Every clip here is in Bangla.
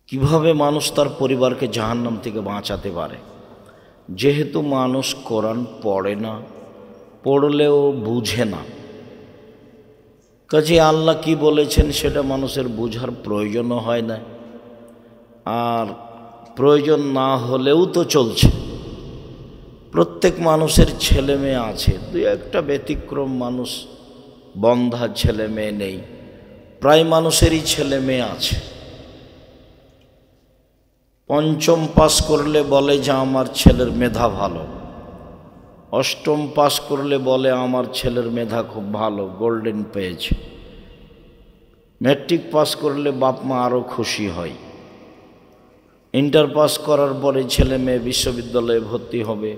কিভাবে মানুষ তার পরিবারকে জাহান্নাম থেকে বাঁচাতে পারে? যেহেতু মানুষ কোরআন পড়ে না, পড়লেও বুঝে না, কাজে আল্লাহ কি বলেছেন সেটা মানুষের বোঝার প্রয়োজনও হয় না, আর প্রয়োজন না হলেও তো চলছে। প্রত্যেক মানুষের ছেলে মেয়ে আছে, দুই একটা ব্যতিক্রম মানুষ বন্ধা ছেলে মেয়ে নেই, প্রায় মানুষেরই ছেলে মেয়ে আছে। পঞ্চম পাস করলে বলে যে আমার ছেলের মেধা ভালো, অষ্টম পাস করলে বলে আমার ছেলের মেধা খুব ভালো, গোল্ডেন পেয়েছে। ম্যাট্রিক পাস করলে বাপ মা আরও খুশি হয়। ইন্টার পাস করার পরে ছেলে মেয়ে বিশ্ববিদ্যালয়ে ভর্তি হবে,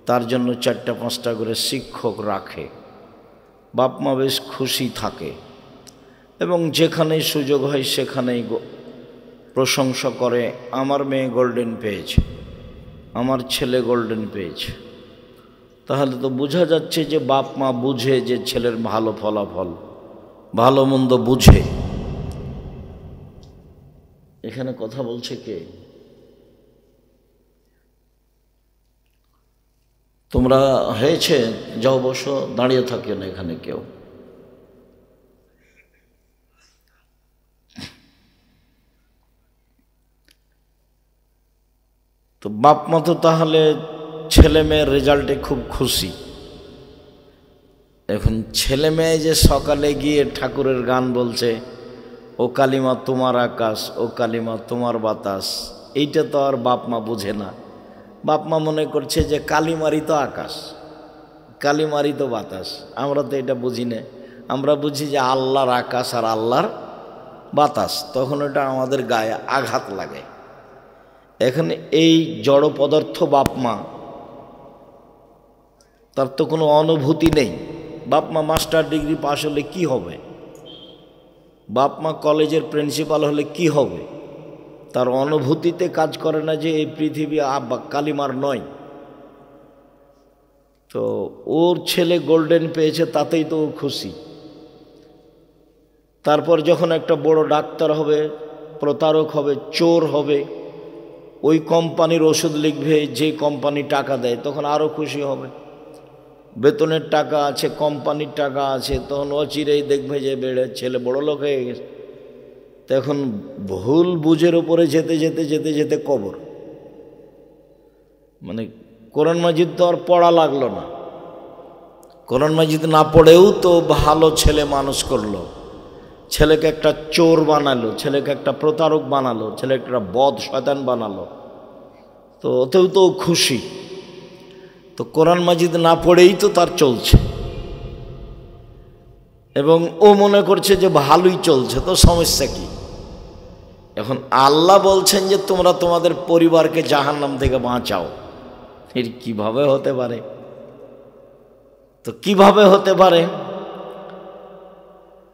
তার জন্য 4টা-5টা করে শিক্ষক রাখে, বাপ মা বেশ খুশি থাকে এবং যেখানেই সুযোগ হয় সেখানেই প্রশংসা করে, আমার মেয়ে গোল্ডেন পেয়েছে, আমার ছেলে গোল্ডেন পেয়েছে। তাহলে তো বোঝা যাচ্ছে যে বাপ মা বুঝে যে ছেলের ভালো ফলাফল, ভালো মন্দ বুঝে। এখানে কথা বলছে কে? তোমরা হয়েছে? যাও বসো, দাঁড়িয়ে থাকিও না এখানে কেউ। তো বাপ মা তো তাহলে ছেলে মেয়ের রেজাল্টে খুব খুশি। এখন ছেলে মেয়ে যে সকালে গিয়ে ঠাকুরের গান বলছে, ও কালিমা তোমার আকাশ, ও কালিমা তোমার বাতাস, এইটা তো আর বাপ মা বুঝে না। বাপ মা মনে করছে যে কালিমারই তো আকাশ, কালিমারই তো বাতাস। আমরা তো এটা বুঝি না, আমরা বুঝি যে আল্লাহর আকাশ আর আল্লাহর বাতাস, তখন ওটা আমাদের গায়ে আঘাত লাগে। এখানে এই জড় পদার্থ বাপ মা, তার তো কোনো অনুভূতি নেই। বাপ মা মাস্টার ডিগ্রি পাশ হলে কি হবে? বাপ মা কলেজের প্রিন্সিপাল হলে কি হবে? তার অনুভূতিতে কাজ করে না যে এই পৃথিবী কালিমার নয়। তো ওর ছেলে গোল্ডেন পেয়েছে তাতেই তো ও খুশি। তারপর যখন একটা বড় ডাক্তার হবে, প্রতারক হবে, চোর হবে, ওই কোম্পানির ওষুধ লিখবে যে কোম্পানি টাকা দেয়, তখন আরও খুশি হবে। বেতনের টাকা আছে, কোম্পানির টাকা আছে, তখন অচিরেই দেখবে যে ছেলে বড় লোক হয়ে গেছে। তখন ভুল বুঝের ওপরে যেতে যেতে যেতে যেতে কবর। মানে কোরআন মাজিদ তো আর পড়া লাগলো না, কোরআন মাজিদ না পড়েও তো ভালো ছেলে মানুষ করলো, ছেলেকে একটা চোর বানালো, ছেলেকে একটা প্রতারক বানালো, ছেলেকে একটা বদ শয়তান বানালো, তো ওতেও তো খুশি। তো কোরআন মাজিদ না পড়েই তো তার চলছে, এবং ও মনে করছে যে ভালোই চলছে, তো সমস্যা কি? এখন আল্লাহ বলছেন যে তোমরা তোমাদের পরিবারকে জাহান্নাম থেকে বাঁচাও। এর কিভাবে হতে পারে? তো কিভাবে হতে পারে?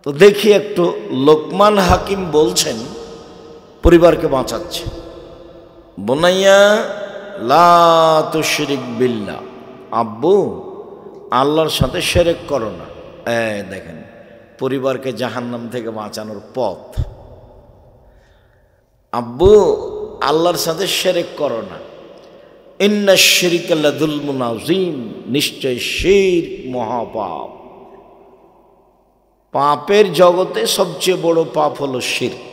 তো দেখি একটু, লোকমান হাকিম বলছেন পরিবারকে বাঁচাচ্ছে। বুনাইয়া লা তুশরিক বিল্লাহ, আব্বু আল্লাহর সাথে শিরক করো না। দেখেন পরিবারকে জাহান্নাম থেকে বাঁচানোর পথ। আব্বু আল্লাহর সাথে শিরক করো না। ইন্না শিরকা লাযুলমুন আযীম, নিশ্চয় শিরক মহাপাপ। পাপের জগতে সবচেয়ে বড় পাপ হলো শিরক।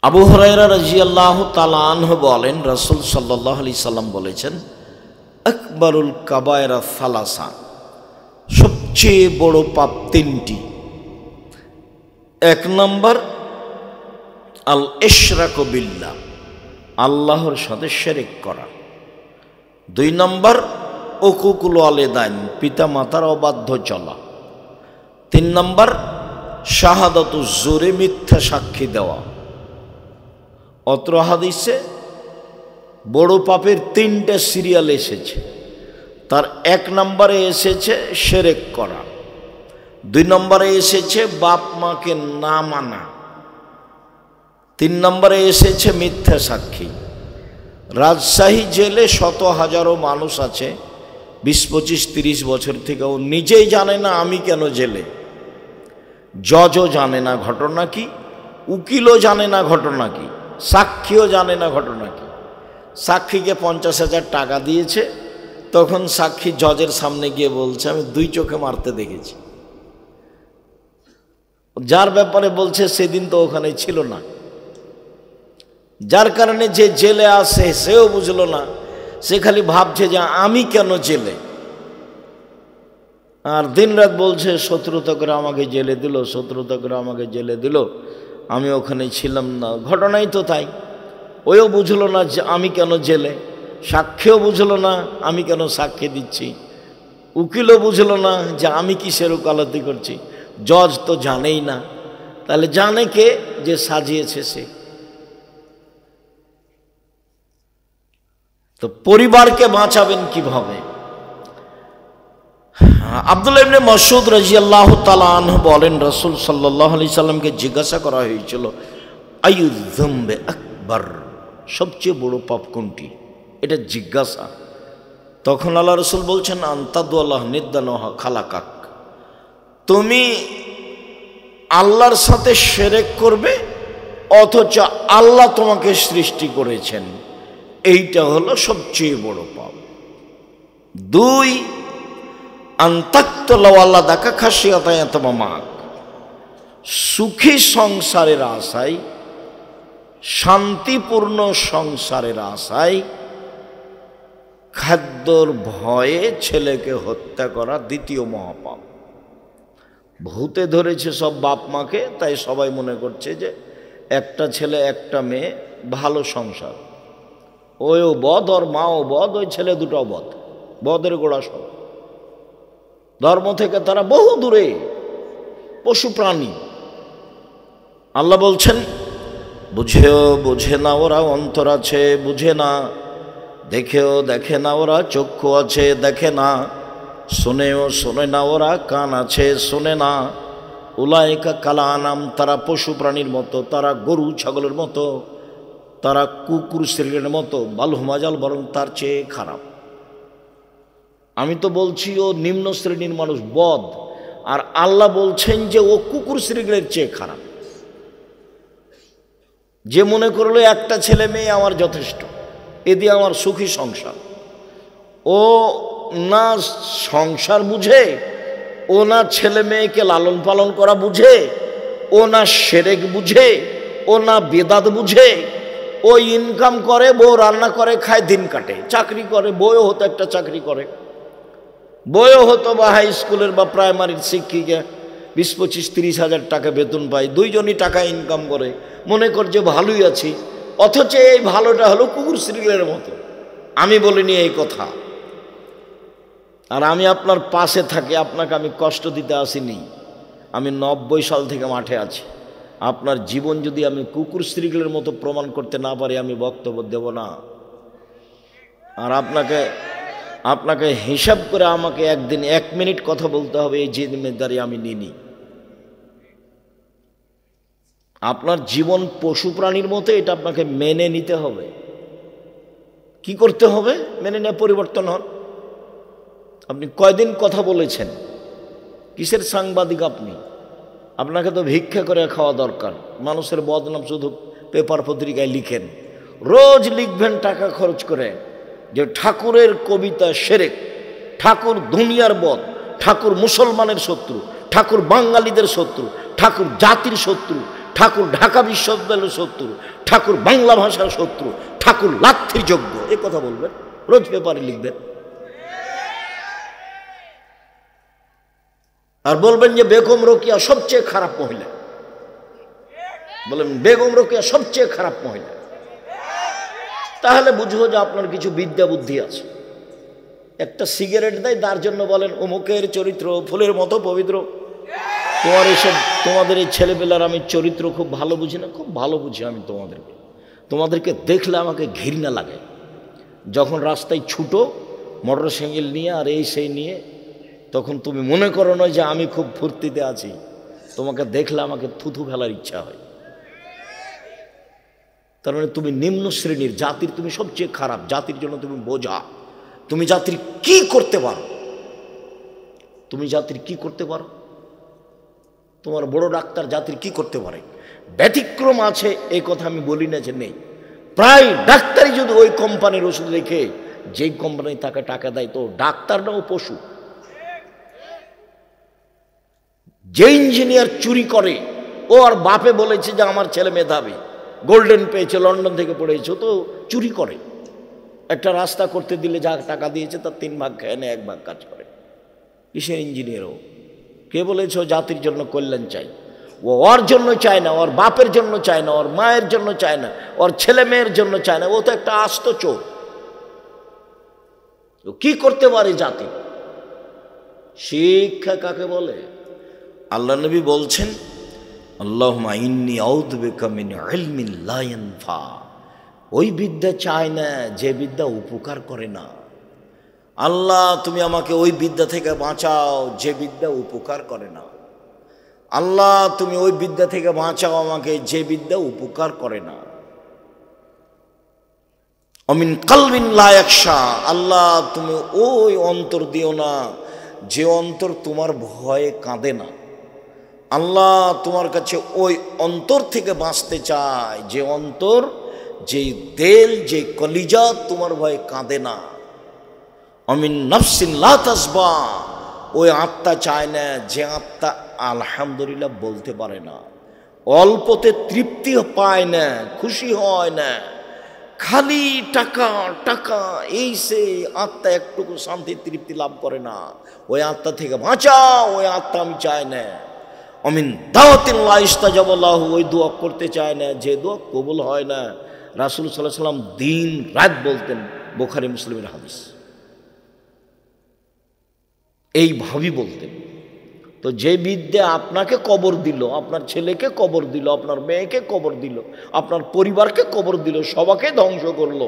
আবু হুরায়রা রাদিয়াল্লাহু তাআলা আনহু বলেন, রাসূল সাল্লাল্লাহু আলাইহি সাল্লাম বলেছেন, আকবারুল কাবায়রা সালাসা, সবচেয়ে বড় পাপ 3টি। 1 নম্বর আল ইশরাকু বিল্লাহ, আল্লাহর সাথে শিরক করা। 2 নম্বর উকুকুল ওয়ালিদাইন, পিতা মাতার অবাধ্য চলা। 3 নম্বর শাহাদাতু জুরি, মিথ্যা সাক্ষী দেওয়া। অত্র হাদিসে বড় পাপের 3টা সিরিয়াল এসেছে। তার 1 নম্বরে এসেছে শিরক করা, 2 নম্বরে এসেছে বাপ মাকে না মানা, 3 নম্বরে এসেছে মিথ্যা সাক্ষী। রাজশাহী জেলে শত হাজারো মানুষ আছে, 20, 25, 30 বছর থেকে ও নিজেই জানে না আমি কেন জেলে, জজও জানে না ঘটনা কি, উকিলও জানে না ঘটনা কি, সাক্ষীও জানে না ঘটনা কি। সাক্ষীকে 50,000 টাকা দিয়েছে, তখন সাক্ষী জজের সামনে গিয়ে বলছে আমি 2 চোখে মারতে দেখেছি। যার ব্যাপারে বলছে সেদিন তো ওখানে ছিল না, যার কারণে যে জেলে আসে সেও বুঝলো না, সে খালি ভাবছে যে আমি কেন জেলে। আর দিনরাত বলছে শত্রুতা করে আমাকে জেলে দিল, শত্রুতা করে আমাকে জেলে দিল, আমি ওখানে ছিলাম না। ঘটনাই তো তাই, ওও বুঝলো না যে আমি কেন জেলে, সাক্ষীও বুঝলো না আমি কেন সাক্ষী দিচ্ছি, উকিলও বুঝলো না যে আমি কিসের ওকালতি করছি, জজ তো জানেই না। তাহলে জানে কে? যে সাজিয়েছে সে। তো পরিবারকে বাঁচাবেন কিভাবে? আব্দুল্লাহ ইবনে মাসউদ রাদিয়াল্লাহু তাআলা আনহু বলেন, রাসূল সাল্লাল্লাহু আলাইহি সাল্লামকে জিজ্ঞাসা করা হয়েছিল আইয়ু যামবে আকবার, সবচেয়ে বড় পাপ কোনটি, এটা জিজ্ঞাসা। তখন আল্লাহ রাসূল বলছেন আনতাদুল্লাহ নিদ্দানহ খালাকাক, তুমি আল্লাহর সাথে শিরক করবে অথচ আল্লাহ তোমাকে সৃষ্টি করেছেন, এইটা হলো সবচেয়ে বড় পাপ। 2 আন্তাক্তলাওয়াল্লাদাকা খাসিয়াতায়াতমামাক, সুখী সংসারের আশায়, শান্তিপূর্ণ সংসারের আশায় খাদ্যর ভয়ে ছেলেকে হত্যা করা 2য় মহাপাপ। ভূতে ধরেছে সব বাপ মাকে, তাই সবাই মনে করছে যে একটা ছেলে একটা মেয়ে ভালো সংসার, ওও বদ ওর মাও বদ, ওই ছেলে দুটো বদ, বদের গোড়া সব। ধর্ম থেকে তারা বহু দূরে, পশু প্রাণী। আল্লাহ বলছেন বুঝেও বোঝে না ওরা, অন্তর আছে বুঝে না, দেখেও দেখে না ওরা, চক্ষু আছে দেখে না, শোনেও শোনে না ওরা, কান আছে শোনে না। উলাইকা কালা আনাম, তারা পশু প্রাণীর মতো, তারা গরু ছাগলের মতো, তারা কুকুর শ্রেণীর মতো, বালহুমাজাল, বরং তার চেয়ে খারাপ। আমি তো বলছি ও নিম্ন শ্রেণীর মানুষ, বদ, আর আল্লাহ বলছেন যে ও কুকুর শ্রেণীর চেয়ে খারাপ। যে মনে করলো একটা ছেলে মেয়ে আমার যথেষ্ট, এ দিয়ে আমার সুখী সংসার, ও না সংসার বুঝে, ও না ছেলে মেয়েকে লালন পালন করা বুঝে, ও না শিরক বুঝে, ও না বেদাত বুঝে। ও ইনকাম করে, বউ রান্না করে খায়, দিন কাটে, চাকরি করে, বউও হতো একটা চাকরি করে, বউও হতো বা হাই স্কুলের বা প্রাইমারির শিক্ষিকা, 20-25-30 হাজার টাকা বেতন পায়, 2 জনই টাকা ইনকাম করে, মনে করছে ভালোই আছি। অথচ এই ভালোটা হলো কুকুর শ্রীলের মতো। আমি বলিনি এই কথা, আর আমি আপনার পাশে থাকি, আপনাকে আমি কষ্ট দিতে আসিনি। আমি 90 সাল থেকে মাঠে আছি। আপনার জীবন যদি আমি কুকুর শ্রীলের মতো প্রমাণ করতে না পারি, আমি বক্তব্য দেব না। আর আপনাকে হিসাব করে আমাকে একদিন 1 মিনিট কথা বলতে হবে, এই জিম্মেদারি আমি নিইনি। আপনার জীবন পশু প্রাণীর মতো, এটা আপনাকে মেনে নিতে হবে। কি করতে হবে? মেনে নিয়ে পরিবর্তন হন। আপনি কয়দিন কথা বলেছেন? কিসের সাংবাদিক আপনি? আপনাকে তো ভিক্ষা করে খাওয়া দরকার। মানুষের বদনাম শুধু পেপার পত্রিকায় লিখেন, রোজ লিখবেন টাকা খরচ করে যে ঠাকুরের কবিতা শিরক, ঠাকুর দুনিয়ার বদ, ঠাকুর মুসলমানের শত্রু, ঠাকুর বাঙালিদের শত্রু, ঠাকুর জাতির শত্রু, ঠাকুর ঢাকা বিশ্ববিদ্যালয়ের শত্রু, ঠাকুর বাংলা ভাষার শত্রু, ঠাকুর লাথির যোগ্য, এ কথা বলবেন, রোজ পেপারে লিখবেন। আর বলবেন যে বেগম রোকেয়া সবচেয়ে খারাপ মহিলা, বলেন বেগম রোকেয়া সবচেয়ে খারাপ মহিলা, তাহলে বুঝবো যে আপনার কিছু বিদ্যা বুদ্ধি আছে। একটা সিগারেট দেয়, তার জন্য বলেন অমুকের চরিত্র ফুলের মতো পবিত্র। তোমাদের এই ছেলেবেলার আমি চরিত্র খুব ভালো বুঝি না, খুব ভালো বুঝি আমি তোমাদেরকে দেখলে আমাকে ঘৃণা লাগে। যখন রাস্তায় ছুটো মোটর সাইকেল নিয়ে আর এই সেই নিয়ে, তখন তুমি মনে করো না যে আমি খুব ফুর্তিতে আছি, তোমাকে দেখলে আমাকে থুথু ফেলার ইচ্ছা হয়। তার মানে তুমি নিম্ন শ্রেণীর জাতির, তুমি সবচেয়ে খারাপ জাতির জন্য তুমি বোঝা। তুমি জাতির কি করতে পারো? তুমি জাতির কি করতে পারো? তোমার বড় ডাক্তার জাতির কি করতে পারে? ব্যতিক্রম আছে এই কথা আমি বলি না যে নেই। প্রায় ডাক্তারই যদি ওই কোম্পানির ওষুধ রেখে যেই কোম্পানি তাকে টাকা দেয়, তো ডাক্তার না ও পশু। যে ইঞ্জিনিয়ার চুরি করে, ও আর বাপে বলেছে যে আমার ছেলে মেধাবী, গোল্ডেন পেয়েছে, লন্ডন থেকে পড়েছে, তো চুরি করে। একটা রাস্তা করতে দিলে যা টাকা দিয়েছে তার 3 ভাগ খেয়ে নেয়, 1 ভাগ কাজ করে। কিসের ইঞ্জিনিয়ার ও? কে বলেছে ও জাতির জন্য কল্যাণ চাই? ও ওর জন্য চায় না, ওর বাপের জন্য চায় না, ওর মায়ের জন্য চায় না, ওর ছেলে মেয়ের জন্য চায় না। ও তো একটা আস্ত চোর। ও কি করতে পারে জাতি? শিক্ষা কাকে বলে? আল্লাহ নবী বলছেন, আল্লাহুম্মা ইন্নী আউযু বিকা মিন ইলমিন লা ইয়ানফা। ওই বিদ্যা চায় না যে বিদ্যা উপকার করে না। আল্লাহ তুমি আমাকে ওই বিদ্যা থেকে বাঁচাও যে বিদ্যা উপকার করে না। আল্লাহ তুমি ওই বিদ্যা থেকে বাঁচাও আমাকে যে বিদ্যা উপকার করে না। অমিন কালবিন লা ইয়াখশা। আল্লাহ তুমি ওই অন্তর দিও না যে অন্তর তোমার ভয়ে কাঁদে না। আল্লাহ তোমার কাছে ওই অন্তর থেকে বাঁচতে চায় যে অন্তর, যেই দিল, যে কলিজা তোমার ভয়ে কাঁদে না। অমিন নাফসিন লা তাসবা। ওই আত্মা চায় না যে আত্মা আলহামদুলিল্লাহ বলতে পারে না, অল্পতে তৃপ্তি পায় না, খুশি হয় না, খালি টাকা টাকা, এই সে আত্মা একটুকু শান্তি তৃপ্তি লাভ করে না। ওই আত্মা থেকে বাঁচাও, ওই আত্মা আমি চাই না। অমিন দাওয়াতিন লা ইস্তাজাব লাহু। ওই দোয়া করতে চায় না যে দোয়া কবুল হয় না। রাসূল সাল্লাল্লাহু আলাইহি সাল্লাম দিন রাত বলতেন, বুখারী মুসলিমের হাদিস। এইভাবেই বলতেন। তো যে বিদ্যা আপনাকে কবর দিল, আপনার ছেলেকে কবর দিল, আপনার মেয়েকে কবর দিল, আপনার পরিবারকে কবর দিল, সবাইকে ধ্বংস করলো,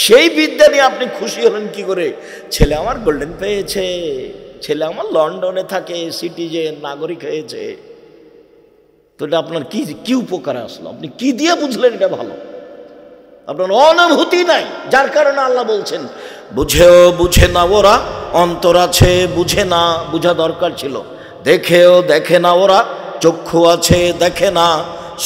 সেই বিদ্যা নিয়ে আপনি খুশি হলেন কি করে? ছেলে আমার গোল্ডেন পেয়েছে, ছেলে আমার লন্ডনে থাকে, সিটিজেন, নাগরিক হয়েছে। তো এটা আপনার কি কি উপকারে আসলো? আপনি কি দিয়ে বুঝলেন এটা ভালো? আপনার অনুভূতি নাই, যার কারণে আল্লাহ বলছেন বুঝেও বুঝে না ওরা, অন্তর আছে বুঝে না, বুঝা দরকার ছিল। দেখেও দেখে না ওরা, চক্ষু আছে দেখে না,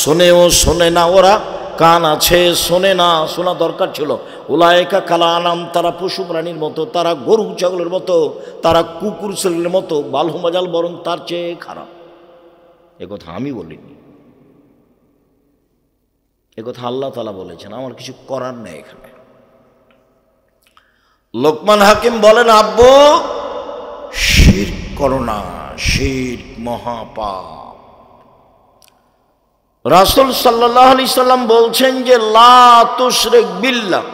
শোনেও শোনে না ওরা, কান আছে শোনে না, শোনা দরকার ছিল। উলায়েকা কালা আনাম। তারা পশু প্রাণীর মতো, তারা গরু ছাগলের মতো, তারা কুকুর ছাগলের মতো, বালহু মাজাল, বরং তার চেয়ে খারাপ। এ কথা আমি বলিনি, এ কথা আল্লাহ তাআলা বলেছেন। আমার কিছু করার নেই এখানে। লোকমান হাকিম বলেন, আব্বু শিরক করো না, শিরক মহাপাপ। রাসূল সাল্লাল্লাহু আলাইহি সাল্লাম বলছেন যে লা তুশরিক বিল্লাহ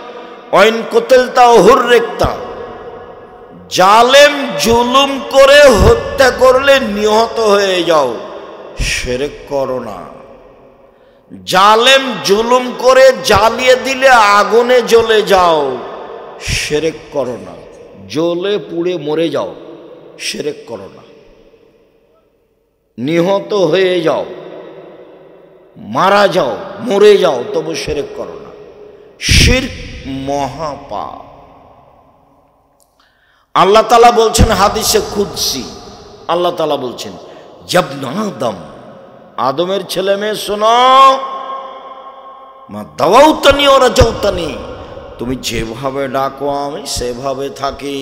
ওয়া ইন কুতিলতা হুররিকতা। জালেম জুলুম করে হত্যা করলে নিহত হয়ে যাও, শিরক করো না। জালেম জুলুম করে জ্বালিয়ে দিলে আগুনে জ্বলে যাও, শিরক করো না। জ্বলে পুড়ে মরে যাও, শিরক করো না। নিহত হয়ে যাও, মারা যাও, মরে যাও, তবু শিরক করো না। শিরক মহাপাপ। আল্লাহ তাআলা বলছেন হাদিসে কুদসি, আল্লাহ তাআলা বলছেন ইয়াবনা আদম, আদমের ছেলে মেয়ে শোনো, মা দাওয়াউতানি ওয়া রাজাউতানি। তুমি যেভাবে ডাকো আমি সেভাবে থাকি,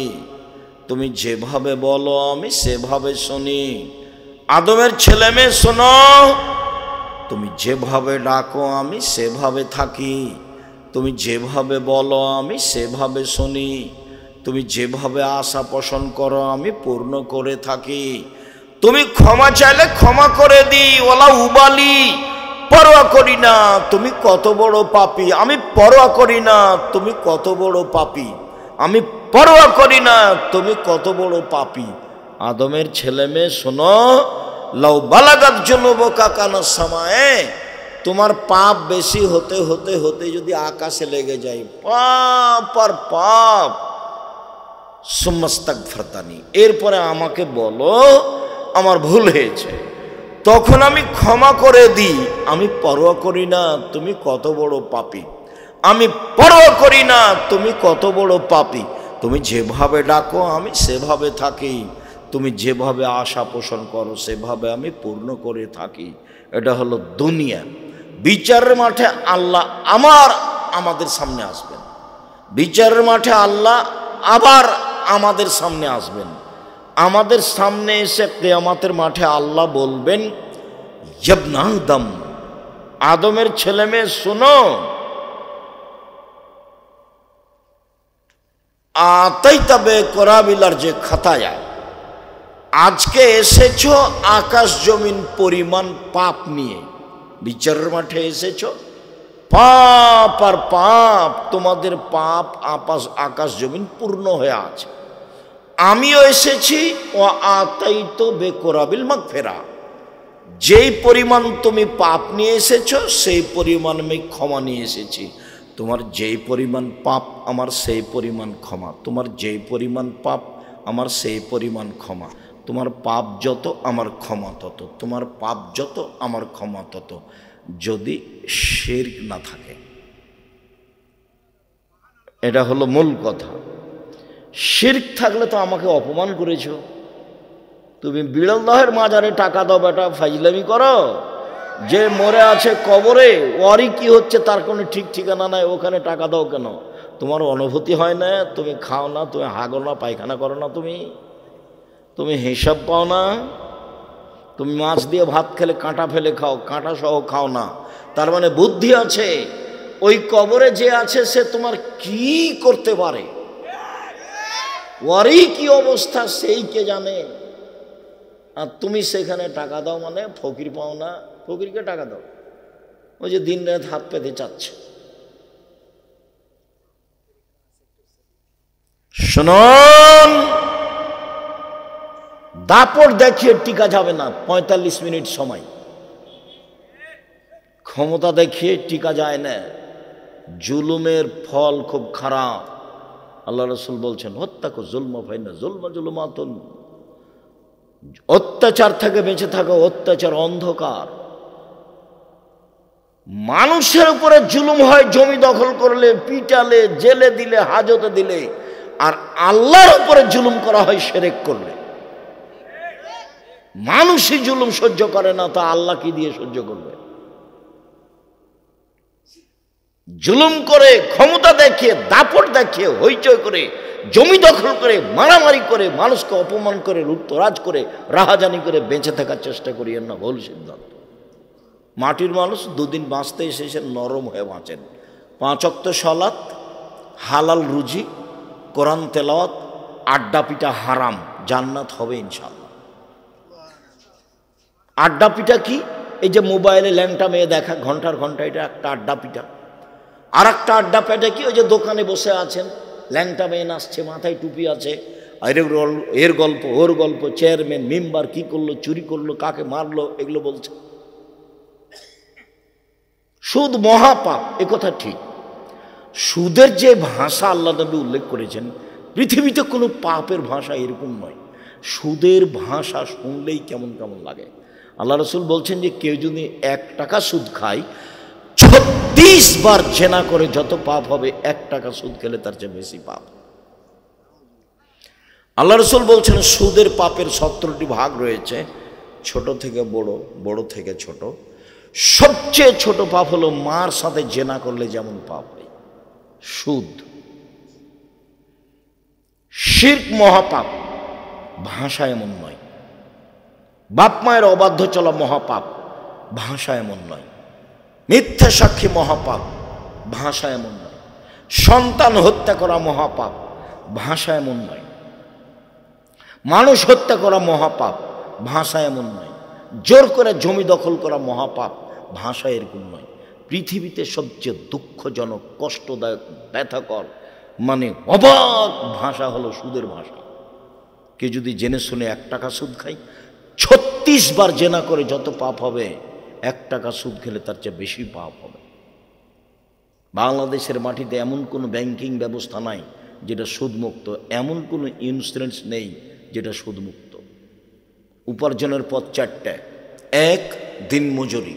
তুমি যেভাবে বলো আমি সেভাবে শুনি। আদমের ছেলে মেয়ে শোনো, তুমি যেভাবে ডাকো আমি সেভাবে থাকি, তুমি যেভাবে বলো আমি সেভাবে শুনি, তুমি যেভাবে আশা পোষণ করো আমি পূর্ণ করে থাকি। তুমি ক্ষমা চাইলে ক্ষমা করে দিই, ওলা উবালি, পরোয়া করি না তুমি কত বড় পাপী, আমি পরোয়া করি না তুমি কত বড় পাপী, আমি পরোয়া করি না তুমি কত বড় পাপী। আদমের ছেলে মেয়ে শোনো, লাউ বালাগাত যুনুবুকা কানা সামায়ে। তোমার পাপ বেশি হতে হতে হতে যদি আকাশে লেগে যায়, পাপ আর পাপ, সুম্মাস্তাগফিরতানি, এরপরে আমাকে বলো আমার ভুল হয়েছে, তখন আমি ক্ষমা করে দিই। আমি পরোয়া করি না তুমি কত বড় পাপী, আমি পরোয়া করি না তুমি কত বড় পাপী। তুমি যেভাবে ডাকো আমি সেভাবে থাকি, তুমি যেভাবে আশা পোষণ করো সেভাবে আমি পূর্ণ করে থাকি। এটা হলো দুনিয়া। বিচারের মাঠে আল্লাহ আমাদের সামনে আসবেন, বিচারের মাঠে আল্লাহ আবার আমাদের সামনে আসবেন। আমাদের সামনে এসে কিয়ামতের মাঠে আল্লাহ বলবেন, ইবনে আদম, আদমের ছেলে মেয়ে শোনো, আতাইতা বিকুরাবিল যে খাতায়া, আজকে এসেছো আকাশ জমিন পরিমাণ পাপ নিয়ে, বিচারের মাঠে এসেছো পাপ আর পাপ, তোমাদের পাপ আকাশ জমিন পূর্ণ হয়ে আছে। আমিও এসেছি ও আতাইতো বিকুরাবিল মাগফিরা, যেই পরিমাণ তুমি পাপ নিয়ে এসেছো সেই পরিমাণ আমি ক্ষমা নিয়ে এসেছি। তোমার যেই পরিমাণ পাপ আমার সেই পরিমাণ ক্ষমা, তোমার যেই পরিমাণ পাপ আমার সেই পরিমাণ ক্ষমা। তোমার পাপ যত আমার ক্ষমা তত, তোমার পাপ যত আমার ক্ষমা তত, যদি শিরক না থাকে। এটা হলো মূল কথা। শিরক থাকলে তো আমাকে অপমান করেছো। তুমি বিড়ালদহের মাজারে টাকা দাও বেটা, ফাইজলামি করো। যে মরে আছে কবরে, ওরই কি হচ্ছে তার কোনো ঠিক ঠিকানা নাই, ওখানে টাকা দাও কেন? তোমার অনুভূতি হয় না? তুমি খাও না, তুমি হাগো না, পায়খানা করো না, তুমি হিসাব পাও না? তুমি মাছ দিয়ে ভাত খেলে কাঁটা ফেলে খাও, কাঁটা সহ খাও না, তার মানে বুদ্ধি আছে। ওই কবরে যে আছে সে তোমার কি করতে পারে, ওরই কি অবস্থা সেই কে জানে। আর তুমি সেখানে টাকা দাও মানে ফকির পাও না? ফকিরকে টাকা দাও, ওই যে দিন রাত হাত পেতে চাচ্ছে। শুনুন, দাপট দেখিয়ে টিকা যাবে না। 45 মিনিট সময়, ক্ষমতা দেখিয়ে টিকা যায় না। জুলুমের ফল খুব খারাপ। আল্লাহ রাসূল বলছেন, হত্যাকো জুলম ফাইন্না জুলমা জুলুমাতুন, অত্যাচার থেকে বেঁচে থাকো, অত্যাচার অন্ধকার। মানুষের উপরে জুলুম হয় জমি দখল করলে, পিটালে, জেলে দিলে, হাজতে দিলে, আর আল্লাহর উপরে জুলুম করা হয় শিরক করলে। মানুষই জুলুম সহ্য করে না, তা আল্লাহ কি দিয়ে সহ্য করবে? জুলুম করে, ক্ষমতা দেখিয়ে, দাপট দেখিয়ে, হইচই করে, জমি দখল করে, মারামারি করে, মানুষকে অপমান করে, লুটতরাজ করে, রাহাজানি করে বেঁচে থাকার চেষ্টা করিয়েন না, ভুল সিদ্ধান্ত। মাটির মানুষ দুদিন বাঁচতে এসে নরম হয়ে বাঁচেন। 5 ওয়াক্ত সালাত, হালাল রুজি, কোরআন তেলাওয়াত, আড্ডা পিটা হারাম, জান্নাত হবে ইনশাআল্লাহ। আড্ডা পিটা কি? এই যে মোবাইলে ল্যাংটা মেয়ে দেখা ঘন্টার ঘন্টা, এটা একটা আড্ডা পিটা। আর একটা আড্ডা পেটা কি? ওই যে দোকানে বসে আছেন, ল্যাংটা মেয়ে নাচছে, মাথায় টুপি আছে, এর গল্প ওর গল্প, চেয়ারম্যান মেম্বার কি করলো, চুরি করলো, কাকে মারলো, এগুলো বলছে। সুদ মহাপাপ, এ কথা ঠিক। সুদের যে ভাষা আল্লাহ নবী উল্লেখ করেছেন, পৃথিবীতে কোনো পাপের ভাষা এরকম নয়। সুদের ভাষা শুনলেই কেমন কেমন লাগে। আল্লাহ রাসূল বলছেন যে কেউ যদি 1 টাকা সুদ খায়, 36 বার জেনা করে যত পাপ হবে, 1 টাকা সুদ খেলে তার চেয়ে বেশি পাপ। আল্লাহ রাসূল বলছেন সুদের পাপের 17টি ভাগ রয়েছে, ছোট থেকে বড়, বড় থেকে ছোট। সবচেয়ে ছোট পাপ হলো মার সাথে জেনা করলে যেমন পাপ হয়, সুদ। শিরক মহাপাপ, ভাষা এমন নয়। বাপ মায়ের অবাধ্য চলা মহাপাপ, ভাষা এমন নয়। মিথ্যা সাক্ষী মহাপাপ, ভাষা এমন নয়। সন্তান হত্যা করা মহাপাপ, ভাষা এমন নয়। মানুষ হত্যা করা মহাপাপ, ভাষা এমন নয়। জোর করে জমি দখল করা মহাপাপ, ভাষা এরকম নয়। পৃথিবীতে সবচেয়ে দুঃখজনক, কষ্টদায়ক, ব্যথাকর, মানে অবাক ভাষা হলো সুদের ভাষা। কে যদি জেনে শুনে 1 টাকা সুদ খায়, 36 বার জেনা করে যত পাপ হবে, 1 টাকা সুদ খেলে তার চেয়ে বেশি পাপ হবে। বাংলাদেশের মাটিতে এমন কোনো ব্যাংকিং ব্যবস্থা নাই যেটা সুদমুক্ত, এমন কোনো ইন্স্যুরেন্স নেই যেটা সুদমুক্ত। উপার্জনের পথ 4টা। 1, দিন মজুরি,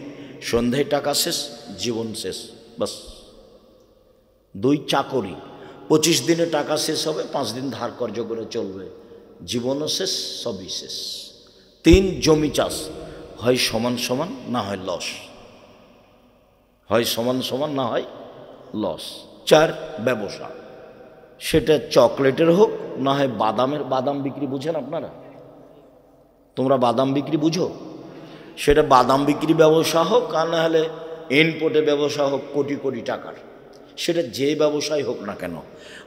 সন্ধ্যায় টাকা শেষ, জীবন শেষ, বাস। 2, চাকরি, 25 দিনে টাকা শেষ হবে, 5 দিন ধার কর্জ করে চলবে, জীবনও শেষ, সবই শেষ। 3, জমি চাষ, হয় সমান সমান, না হয় লস। হয় সমান সমান, না হয় লস। 4, ব্যবসা, সেটা চকলেটের হোক না হয় বাদামের। বাদাম বিক্রি বুঝেন আপনারা? তোমরা বাদাম বিক্রি বুঝো? সেটা বাদাম বিক্রি ব্যবসা হোক আর না হলে ইনপোর্টে ব্যবসা হোক কোটি কোটি টাকার, সেটা যে ব্যবসায় হোক না কেন,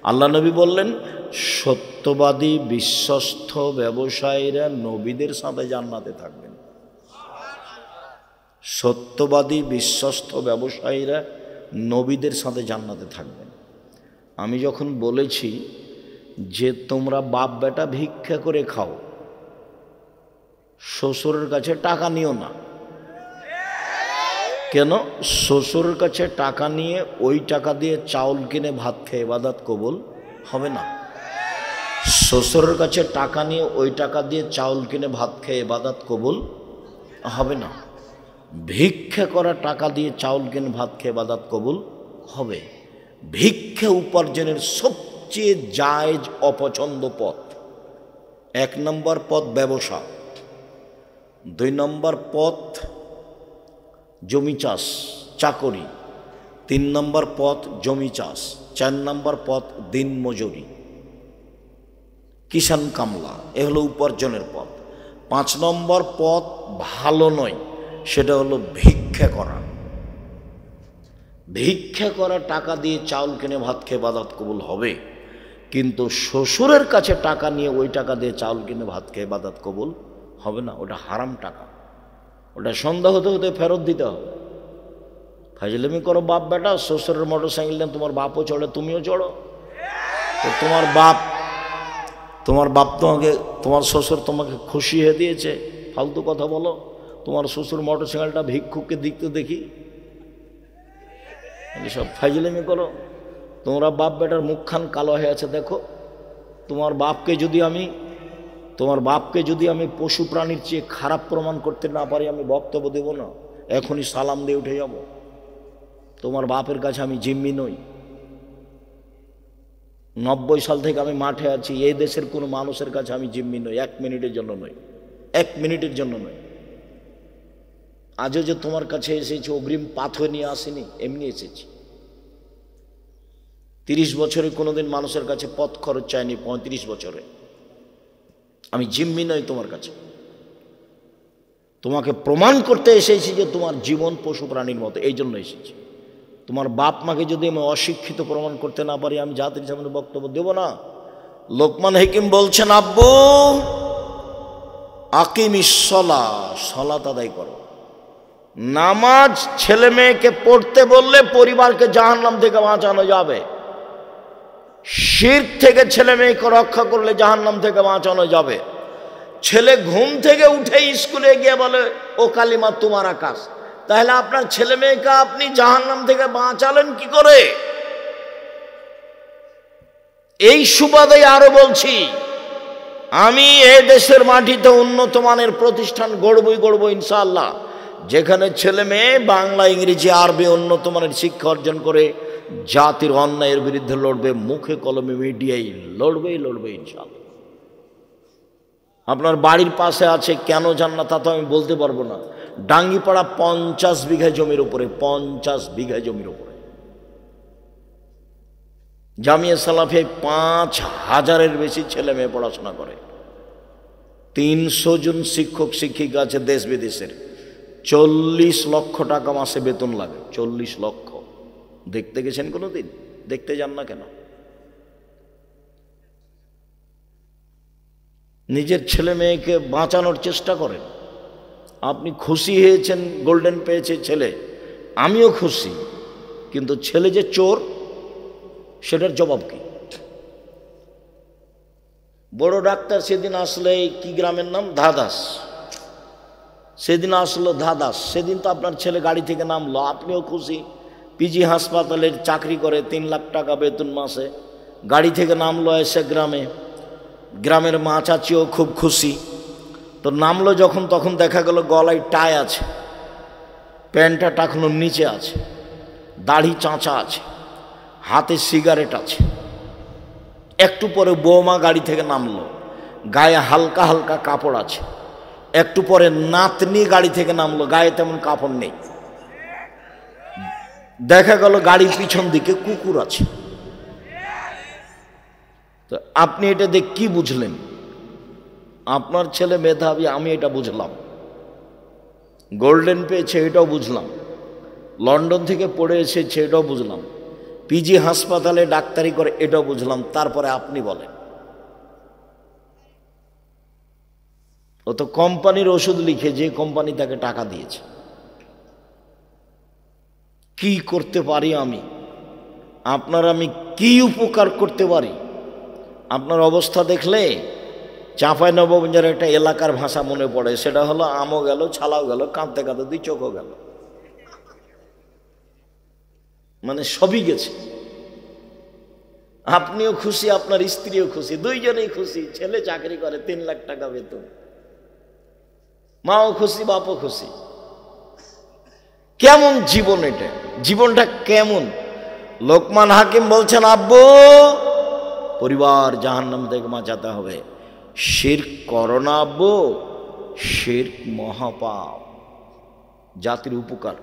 আল্লাহ নবী বললেন সত্যবাদী বিশ্বস্ত ব্যবসায়ীরা নবীদের সাথে জান্নাতে থাকবেন। সত্যবাদী বিশ্বস্ত ব্যবসায়ীরা নবীদের সাথে জান্নাতে থাকবেন। আমি যখন বলেছি যে তোমরা বাপ বেটা ভিক্ষা করে খাও, শ্বশুরের কাছে টাকা নিও না। কেন? শ্বশুরের কাছে টাকা নিয়ে ওই টাকা দিয়ে চাউল কিনে ভাত খেয়ে ইবাদত কবুল হবে না। শ্বশুরের কাছে টাকা নিয়ে ওই টাকা দিয়ে চাউল কিনে ভাত খেয়ে ইবাদত কবুল হবে না। ভিক্ষা করা টাকা দিয়ে চাউল কিনে ভাত খেয়ে ইবাদত কবুল হবে। ভিক্ষা উপার্জনের সবচেয়ে জায়েজ অপছন্দ পথ। 1 নম্বর পথ ব্যবসা, 2 নম্বর পথ জমি চাষ চাকরি, 3 নম্বর পথ জমি চাষ, 4 নম্বর পথ দিন মজুরি কিষান কামলা, এ হলো উপার্জনের পথ। 5 নম্বর পথ ভালো নয়, সেটা হলো ভিক্ষা করা। ভিক্ষা করা টাকা দিয়ে চাউল কিনে ভাত খেয়ে ইবাদত কবুল হবে, কিন্তু শ্বশুরের কাছে টাকা নিয়ে ওই টাকা দিয়ে চাউল কিনে ভাত খেয়ে ইবাদত কবুল হবে না। ওটা হারাম টাকা, ওটা সন্ধ্যা হতে হতে ফেরত দিতে হবে। ফাজলামি করো বাপ বেটা, শ্বশুরের মোটর সাইকেল নেন, তোমার বাপও চড়ে তুমিও চড়ো। তো তোমার বাপ তোমাকে, তোমার শ্বশুর তোমাকে খুশি হয়ে দিয়েছে, ফালতু কথা বলো। তোমার শ্বশুর মোটর সাইকেলটা ভিক্ষুককে দিকতে দেখি, সব ফাজলামি করো। তোমরা বাপ বেটার মুখখান কালো হয়ে আছে দেখো। তোমার বাপকে যদি আমি পশু প্রাণীর চেয়ে খারাপ প্রমাণ করতে না পারি, আমি বক্তব্য দেব না, এখনই সালাম দিয়ে উঠে যাব। তোমার বাপের কাছে আমি জিম্মি নই। 90 সাল থেকে আমি মাঠে আছি, এই দেশের কোনো মানুষের কাছে আমি জিম্মি নই, 1 মিনিটের জন্য নই, 1 মিনিটের জন্য নই। আজও যে তোমার কাছে এসেছি অগ্রিম পাথর নিয়ে আসিনি, এমনি এসেছি। 30 বছরে কোনোদিন মানুষের কাছে পথ খরচ চাইনি, 35 বছরে। আমি জিম্মি নই তোমার কাছে। তোমাকে প্রমাণ করতে এসেছি যে তোমার জীবন পশু প্রাণীর মতো, এই জন্য এসেছি। তোমার বাপ মাকে যদি আমি অশিক্ষিত প্রমাণ করতে না পারি, আমি জাতির সামনে বক্তব্য দেব না। লোকমান হাকিম বলছেন, আব্বু আকিমিস সালাহ, সালাত আদায় করো। নামাজ ছেলে মেয়েকে পড়তে বললে পরিবারকে জাহান্নাম থেকে বাঁচানো যাবে। শিরক থেকে ছেলে মেয়েকে রক্ষা করলে জাহান্নাম থেকে বাঁচানো যাবে। ছেলে ঘুম থেকে উঠে স্কুলে গিয়ে বলে ও কালিমা তোমার আকাশ, তাহলে আপনার ছেলে মেয়েকে আপনি জাহান্নাম থেকে বাঁচালেন কি করে? এই সুবাদে আরো বলছি, আমি এই দেশের মাটিতে উন্নত মানের প্রতিষ্ঠান গড়বই ইনশাআল্লাহ, যেখানে ছেলে মেয়ে বাংলা ইংরেজি আরবি উন্নত মানের শিক্ষা অর্জন করে জাতির অন্যায়ের বিরুদ্ধে লড়বে, মুখে কলমে মিডিয়ায় লড়বে ইনশাআল্লাহ। আপনার বাড়ির পাশে আছে, কেন জান না তা তো আমি বলতে পারবো না, ডাঙ্গিপাড়া 50 বিঘা জমির উপরে, 50 বিঘা জমির উপরে জামিয়া সালাফিয়ায় 5000-এর বেশি ছেলে মেয়ে পড়াশোনা করে। 300 জন শিক্ষক শিক্ষিকা আছে দেশ বিদেশের। 40 লক্ষ টাকা মাসে বেতন লাগে, 40 লক্ষ। দেখতে গেছেন কোনোদিন? দেখতে যান না কেন? নিজের ছেলে মেয়েকে বাঁচানোর চেষ্টা করেন। আপনি খুশি হয়েছেন, গোল্ডেন পেয়েছে ছেলে, আমিও খুশি, কিন্তু ছেলে যে চোর সেটার জবাব কি? বড় ডাক্তার সেদিন আসলে, কি গ্রামের নাম, ধাদাস, সেদিন আসলো ধাদাস, সেদিন তো আপনার ছেলে গাড়ি থেকে নামলো, আপনিও খুশি। পিজি হাসপাতালের চাকরি করে, 3 লাখ টাকা বেতন মাসে, গাড়ি থেকে নামলো, এসে গ্রামের মা চাচিও খুব খুশি। তো নামলো যখন, তখন দেখা গেল গলায় টাই আছে, প্যান্টটা টাকানোর নিচে আছে, দাড়ি চাঁচা আছে, হাতে সিগারেট আছে। একটু পরে বৌমা গাড়ি থেকে নামলো, গায়ে হালকা হালকা কাপড় আছে। একটু পরে নাতনি গাড়ি থেকে নামলো, গায়ে তেমন কাপড় নেই। দেখা গেল গাড়ির পিছন দিকে কুকুর আছে। তো আপনি এটা দেখ কি বুঝলেন? আপনার ছেলে মেধাবী, আমি এটা বুঝলাম। গোল্ডেন পেয়েছে, এটাও বুঝলাম। লন্ডন থেকে পড়ে এসেছে, এটাও বুঝলাম। পিজি হাসপাতালে ডাক্তারি করে, এটাও বুঝলাম। তারপরে আপনি বলেন, ও তো কোম্পানির ওষুধ লিখে, যে কোম্পানি তাকে টাকা দিয়েছে। কি করতে পারি আমি? আপনার আমি কি উপকার করতে পারি? আপনার অবস্থা দেখলে চাঁপাইনবাবগঞ্জের একটা এলাকার ভাষা মনে পড়ে, সেটা হলো আমও গেল, ছালাও গেল, কাঁদতে কাঁদতে দুই চোখও গেল। মানে সবই গেছে। আপনিও খুশি, আপনার স্ত্রীও খুশি, দুইজনেই খুশি। ছেলে চাকরি করে, 3 লাখ টাকা বেতন, মাও খুশি, বাপও খুশি। কেমন জীবন এটা? জীবনটা কেমন? লোকমান হাকিম বলছেন, আব্বু পরিবার জাহান্নাম থেকে বাঁচাতে হবে। শিরক করো না আব্বু, শিরক মহাপাপ, জাতির উপকার।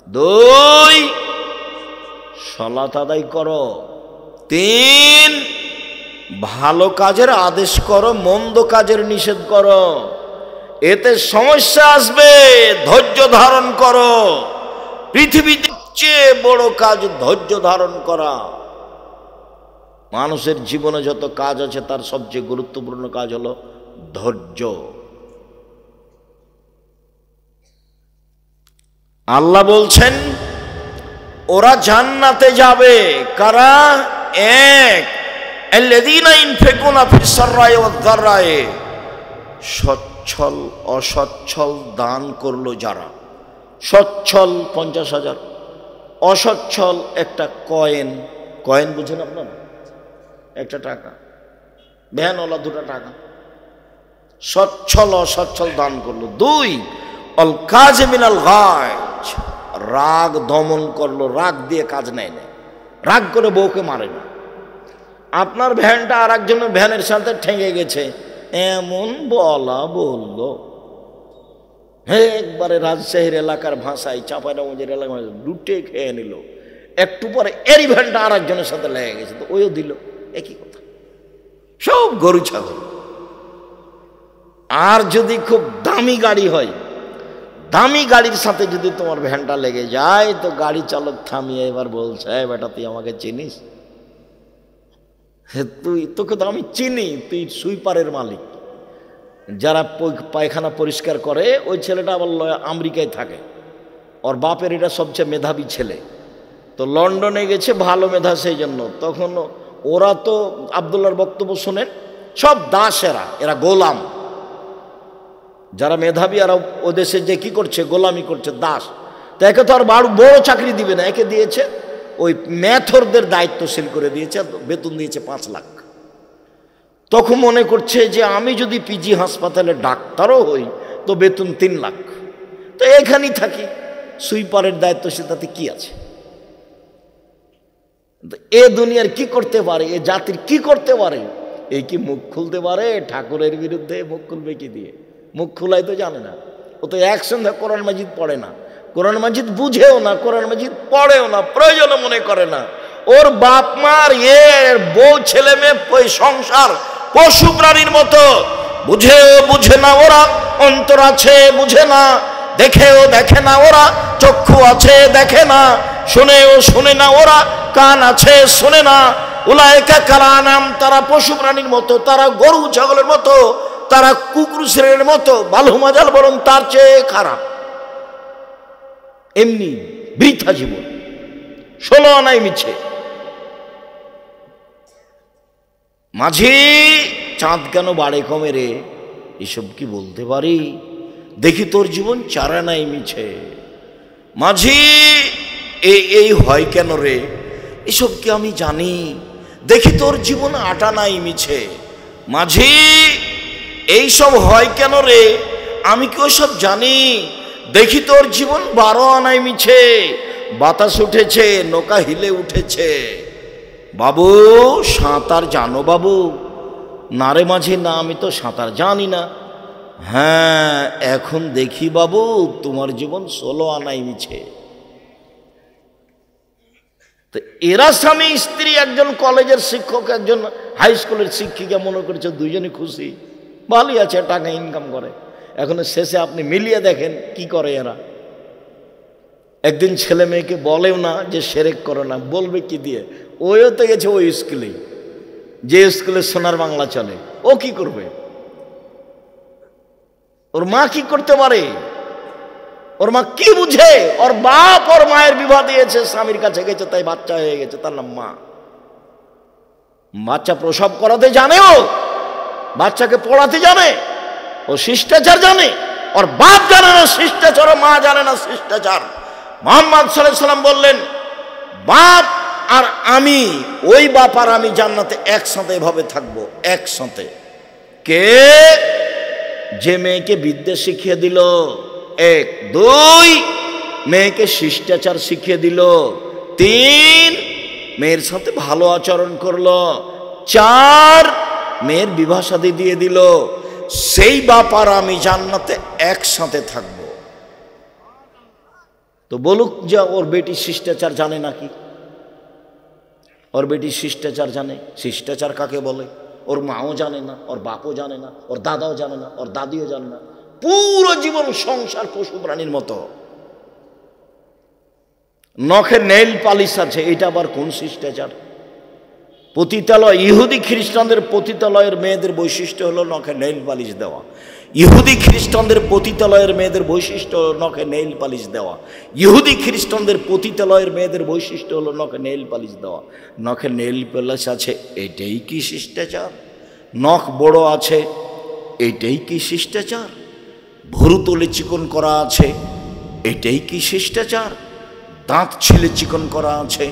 2 সালাত আদায় করো। 3 ভালো কাজের আদেশ করো, মন্দ কাজের নিষেধ করো। এতে সমস্যা আসবে, ধৈর্য ধারণ করো। পৃথিবীতে সবচেয়ে বড় কাজ ধৈর্য ধারণ করা। মানুষের জীবনে যত কাজ আছে তার সবচেয়ে গুরুত্বপূর্ণ কাজ হলো ধৈর্য। আল্লাহ বলছেন ওরা জান্নাতে যাবে কারা? 1 আল্লাযীনা ইনফিকুনা ফিস সাররায়ে ওয়াদ দাররায়ে, সচ্ছল অসচ্ছল দান করলো যারা। সচ্ছল 50,000, অসচ্ছল একটা কয়েন। কয়েন বুঝেন আপনারা? একটা টাকা, ভ্যানওয়ালা 2টা টাকা। সচ্ছল অসচ্ছল দান করলো। 2 অল কাযিমিনাল গায়জ, রাগ দমন করলো। রাগ দিয়ে কাজ নেয় না, রাগ করে বউকে মারে না। আপনার ভ্যানটা আর একজনের ভ্যানের সাথে ঠেঙে গেছে, এমন বলা বললো, একবারে রাজশাহীর এলাকার ভাষায়, চাঁপাইনবাবগঞ্জের এলাকার ভাষায় লুটে খেয়ে নিল। একটু পরে এরই ভ্যানটা আর একজনের সাথে লেগে গেছে, তো ওইও দিল। একই কথা, সব গরু ছাগল। আর যদি খুব দামি গাড়ি হয়, দামি গাড়ির সাথে যদি তোমার ভ্যানটা লেগে যায়, তো গাড়ি চালক থামিয়ে এবার বলছে, বেটা তুই আমাকে চিনিস? তোকে তো আমি চিনি, তুই সুইপারের মালিক। যারা পায়খানা পরিষ্কার করে, ওই ছেলেটা আবার আমেরিকায় থাকে, ওর বাপের এটা সবচেয়ে মেধাবী ছেলে। তো লন্ডনে গেছে, ভালো মেধা, সেই জন্য। তখন ওরা তো আব্দুল্লাহর বক্তব্য শোনেন, সব দাসেরা, এরা গোলাম। যারা মেধাবী আর ও দেশে যে কি করছে, গোলামি করছে, দাস। তো একে তো আর বড় চাকরি দিবে না, একে দিয়েছে ওই ম্যাথরদের দায়িত্বশীল করে দিয়েছে, বেতন দিয়েছে 5 লাখ। তখন মনে করছে যে আমি যদি পিজি হাসপাতালে ডাক্তারও হই তো বেতন 3 লাখ, তো এখানেই থাকি, সুইপারের দায়িত্বশীল, তাতে কি আছে? এ দুনিয়ার কি করতে পারে, এ জাতির কি করতে পারে? এই কি মুখ খুলতে পারে? ঠাকুরের বিরুদ্ধে মুখ খুলবে কি দিয়ে? মুখ খুলাই তো জানে না। ও তো একসঙ্গে কোরআন মাজিদ পড়ে না, কোরআন মাজিদ বুঝেও না, কোরআন মাজিদ পড়েও না, প্রয়োজনও মনে করে না। ওর বাপ মার এর বউ ছেলে মেয়ে সংসার পশু প্রাণীর মতো, বুঝেও বুঝে না ওরা, অন্তর আছে বুঝে না, দেখেও দেখে না ওরা, চক্ষু আছে দেখে না, শুনেও শুনে না ওরা, কান আছে শুনে না। উলাইকা কালানাম, তারা পশু প্রাণীর মতো, তারা গরু ছাগলের মতো, তারা কুকুর শ্রেণীর মতো, বালুমাজাল বরং তার চেয়ে খারাপ। এমনি বৃথা জীবন, 16 আনায় মিছে। মাঝি চাঁদ কেন বাড়ে কমে রে, এসব কি বলতে পারি? দেখি তোর জীবন 4 আনায় মিছে। মাঝি এই হয় কেন রে, এসব কি আমি জানি? দেখি তোর জীবন 8 আনায় মিছে। মাঝি এইসব হয় কেন রে, আমি কি ওসব জানি? দেখি তোর জীবন 12 আনায় মিছে। বাতাস উঠেছে, নৌকা হিলে উঠেছে। বাবু সাঁতার জানো বাবু? না রে মাঝি, না, আমি তো সাঁতার জানি না। হ্যাঁ, এখন দেখি বাবু তোমার জীবন 16 আনায় মিছে। তো এরা স্বামী স্ত্রী, একজন কলেজের শিক্ষক, একজন হাই স্কুলের শিক্ষিকা, মনে করছে দুইজনই খুশি, ভালোই আছে, টাকা ইনকাম করে। এখন শেষে আপনি মিলিয়ে দেখেন কি করে এরা। একদিন ছেলে মেয়েকে বলেও না যে সেরেক করো না, বলবে কি দিয়ে? ওইও তো গেছে ওই স্কুলেই, যে স্কুলে সোনার বাংলা চলে। ও কি করবে? ওর মা কি করতে পারে? ওর মা কি বুঝে? ওর বাপ ওর মায়ের বিবাহ দিয়েছে, স্বামীর কাছে গেছে, তাই বাচ্চা হয়ে গেছে, তার নাম মা। বাচ্চা প্রসব করাতে জানে, ও বাচ্চাকে পড়াতে জানে, ও শিষ্টাচার জানে। ওর বাপ জানে না শিষ্টাচার, মা জানে না শিষ্টাচার। মুহাম্মদ সাল্লাল্লাহু আলাইহি ওয়াসাল্লাম বললেন, বাপ আর আমি, ওই বাপ আর আমি জান্নাতে একসাথে এভাবে থাকবো, একসাথে। কে? যে মেয়েকে বিদ্যা শিখিয়ে দিল, 1, 2 মেয়েকে শিষ্টাচার শিখিয়ে দিল, 3 মেয়ের সাথে ভালো আচরণ করলো, 4 মেয়ের বিবাহ শাদী দিয়ে দিল, সেই বাপ আর আমি জান্নাতে একসাথে থাকব। তো বলুক যে ওর বেটি শিষ্টাচার জানে নাকি? ওর বেটি শিষ্টাচার জানে? শিষ্টাচার কাকে বলে? ওর মাও জানে না, ওর বাপও জানে না, ওর দাদাও জানে না, ওর দাদিও জানে না। পুরো জীবন সংসার পশু প্রাণীর মতো। নখে নেইল পালিশ আছে, এটা আবার কোন শিষ্টাচার? পতিতালয়, ইহুদি খ্রিস্টানদের পতিতালয়ের মেয়েদের বৈশিষ্ট্য হলো নখে নেইল পালিশ দেওয়া। ইহুদি খ্রিস্টানদের পতিতালয়ের মেয়েদের বৈশিষ্ট্য হলো নখে নেইল পালিশ দেওয়া। ইহুদি খ্রিস্টানদের পতিতালয়ের মেয়েদের বৈশিষ্ট্য হলো নখে নেইল পালিশ দেওয়া। নখে নেইল পালিশ আছে, এটাই কি শিষ্টাচার? নখ বড় আছে, এটাই কি শিষ্টাচার? ভুরু তোলে চিকন করা আছে, এটাই কি শিষ্টাচার? দাঁত ছিলে চিকন করা আছে,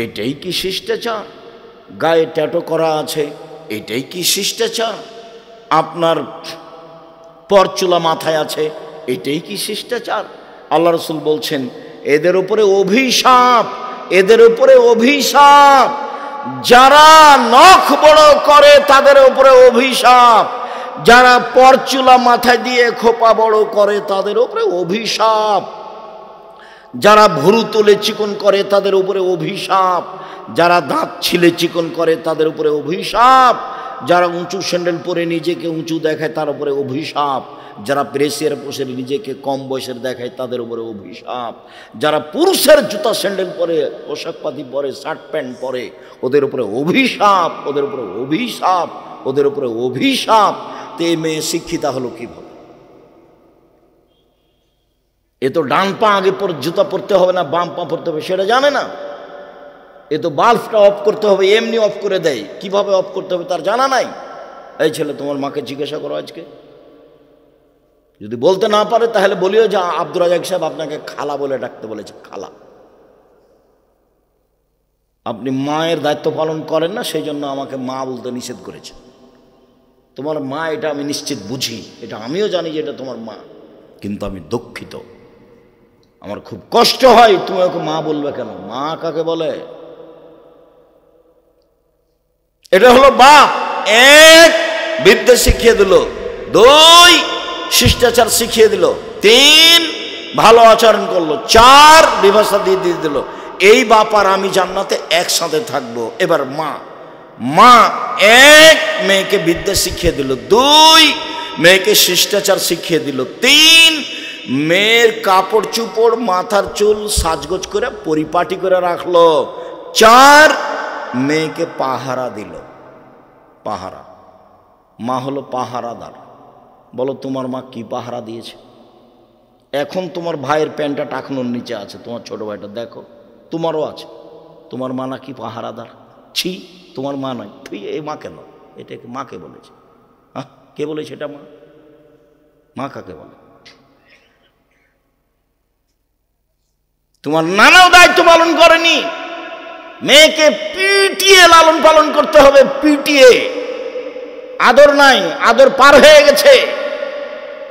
এটাই কি শিষ্টাচার? গায়ে ট্যাটু করা আছে, এটাই কি শিষ্টাচার? আপনার পরচুলা মাথায় আছে, এটাই কি শিষ্টাচার? আল্লাহ রাসূল বলছেন, এদের উপরে অভিশাপ, এদের উপরে অভিশাপ। যারা নখ বড় করে তাদের উপরে অভিশাপ, যারা পরচুলা মাথায় দিয়ে খোপা বড় করে তাদের উপরে অভিশাপ, যারা ভুরু তোলে চিকন করে তাদের উপরে অভিশাপ, যারা দাঁত ছিলে চিকন করে তাদের উপরে অভিশাপ, যারা উঁচু স্যান্ডেল পরে নিজেকে উঁচু দেখায় তার উপরে অভিশাপ, যারা প্রেসিয়ার পোষে নিজেকে কম বয়সের দেখায় তাদের উপরে অভিশাপ, যারা পুরুষের জুতা স্যান্ডেল পরে, পোশাকপাতি পরে, শার্ট প্যান্ট পরে, ওদের উপরে অভিশাপ, ওদের উপরে অভিশাপ, ওদের উপরে অভিশাপ। তো এই মেয়ে শিক্ষিতা হলো কিভাবে? এ তো ডান পা আগে পরে জুতা পরতে হবে না, বাম পা পরতে হবে সেটা জানে না। এ তো বাল্বটা অফ করতে হবে, এমনি অফ করে দেয়, কিভাবে অফ করতে হবে তার জানা নাই। এই ছেলে, তোমার মাকে জিজ্ঞাসা করো আজকে। যদি বলতে না পারে তাহলে বলিও যে আব্দুর রাজাক সাহেব আপনাকে খালা বলে ডাকতে বলেছে, খালা। আপনি মায়ের দায়িত্ব পালন করেন না, সেই জন্য আমাকে মা বলতে নিষেধ করেছে। তোমার মা, এটা আমি নিশ্চিত বুঝি, এটা আমিও জানি যে এটা তোমার মা, কিন্তু আমি দুঃখিত, আমার খুব কষ্ট হয়, তুমি ওকে মা বলবে কেন? মা কাকে বলে? এটা হলো বাপ। 1 বিদ্যা শিখিয়ে দিল, 2 শিষ্টাচার শিখিয়ে দিল, 3 ভালো আচরণ করলো, 4 বিভাষা দিয়ে দিল। এই বাপ আর আমি জান্নাতে একসাথে থাকবো। এবার মা, 1 মেয়েকে বিদ্যা শিখিয়ে দিল, 2 মেয়েকে শিষ্টাচার শিখিয়ে দিল, 3 মেয়ের কাপড় চুপড়, মাথার চুল সাজগোজ করে পরিপাটি করে রাখলো, 4 মেয়েকে পাহারা দিল। পাহারা, মা হলো পাহারাদার। বলো তোমার মা কি পাহারা দিয়েছে? এখন তোমার ভাইয়ের প্যান্টটা টাকনোর নিচে আছে, তোমার ছোট ভাইটা দেখো, তোমারও আছে। তোমার মা নাকি পাহারাদার? ছি, তোমার মা নয়। তুই এই মা কেন? এটাকে মাকে বলেছে। হ্যাঁ, কে বলেছে এটা মা? মা কাকে বলে? তোমার নানাও দায়িত্ব পালন করেনি। মেয়েকে পিটিয়ে লালন পালন করতে হবে, পিটিয়ে। আদর নাই, আদর পার হয়ে গেছে।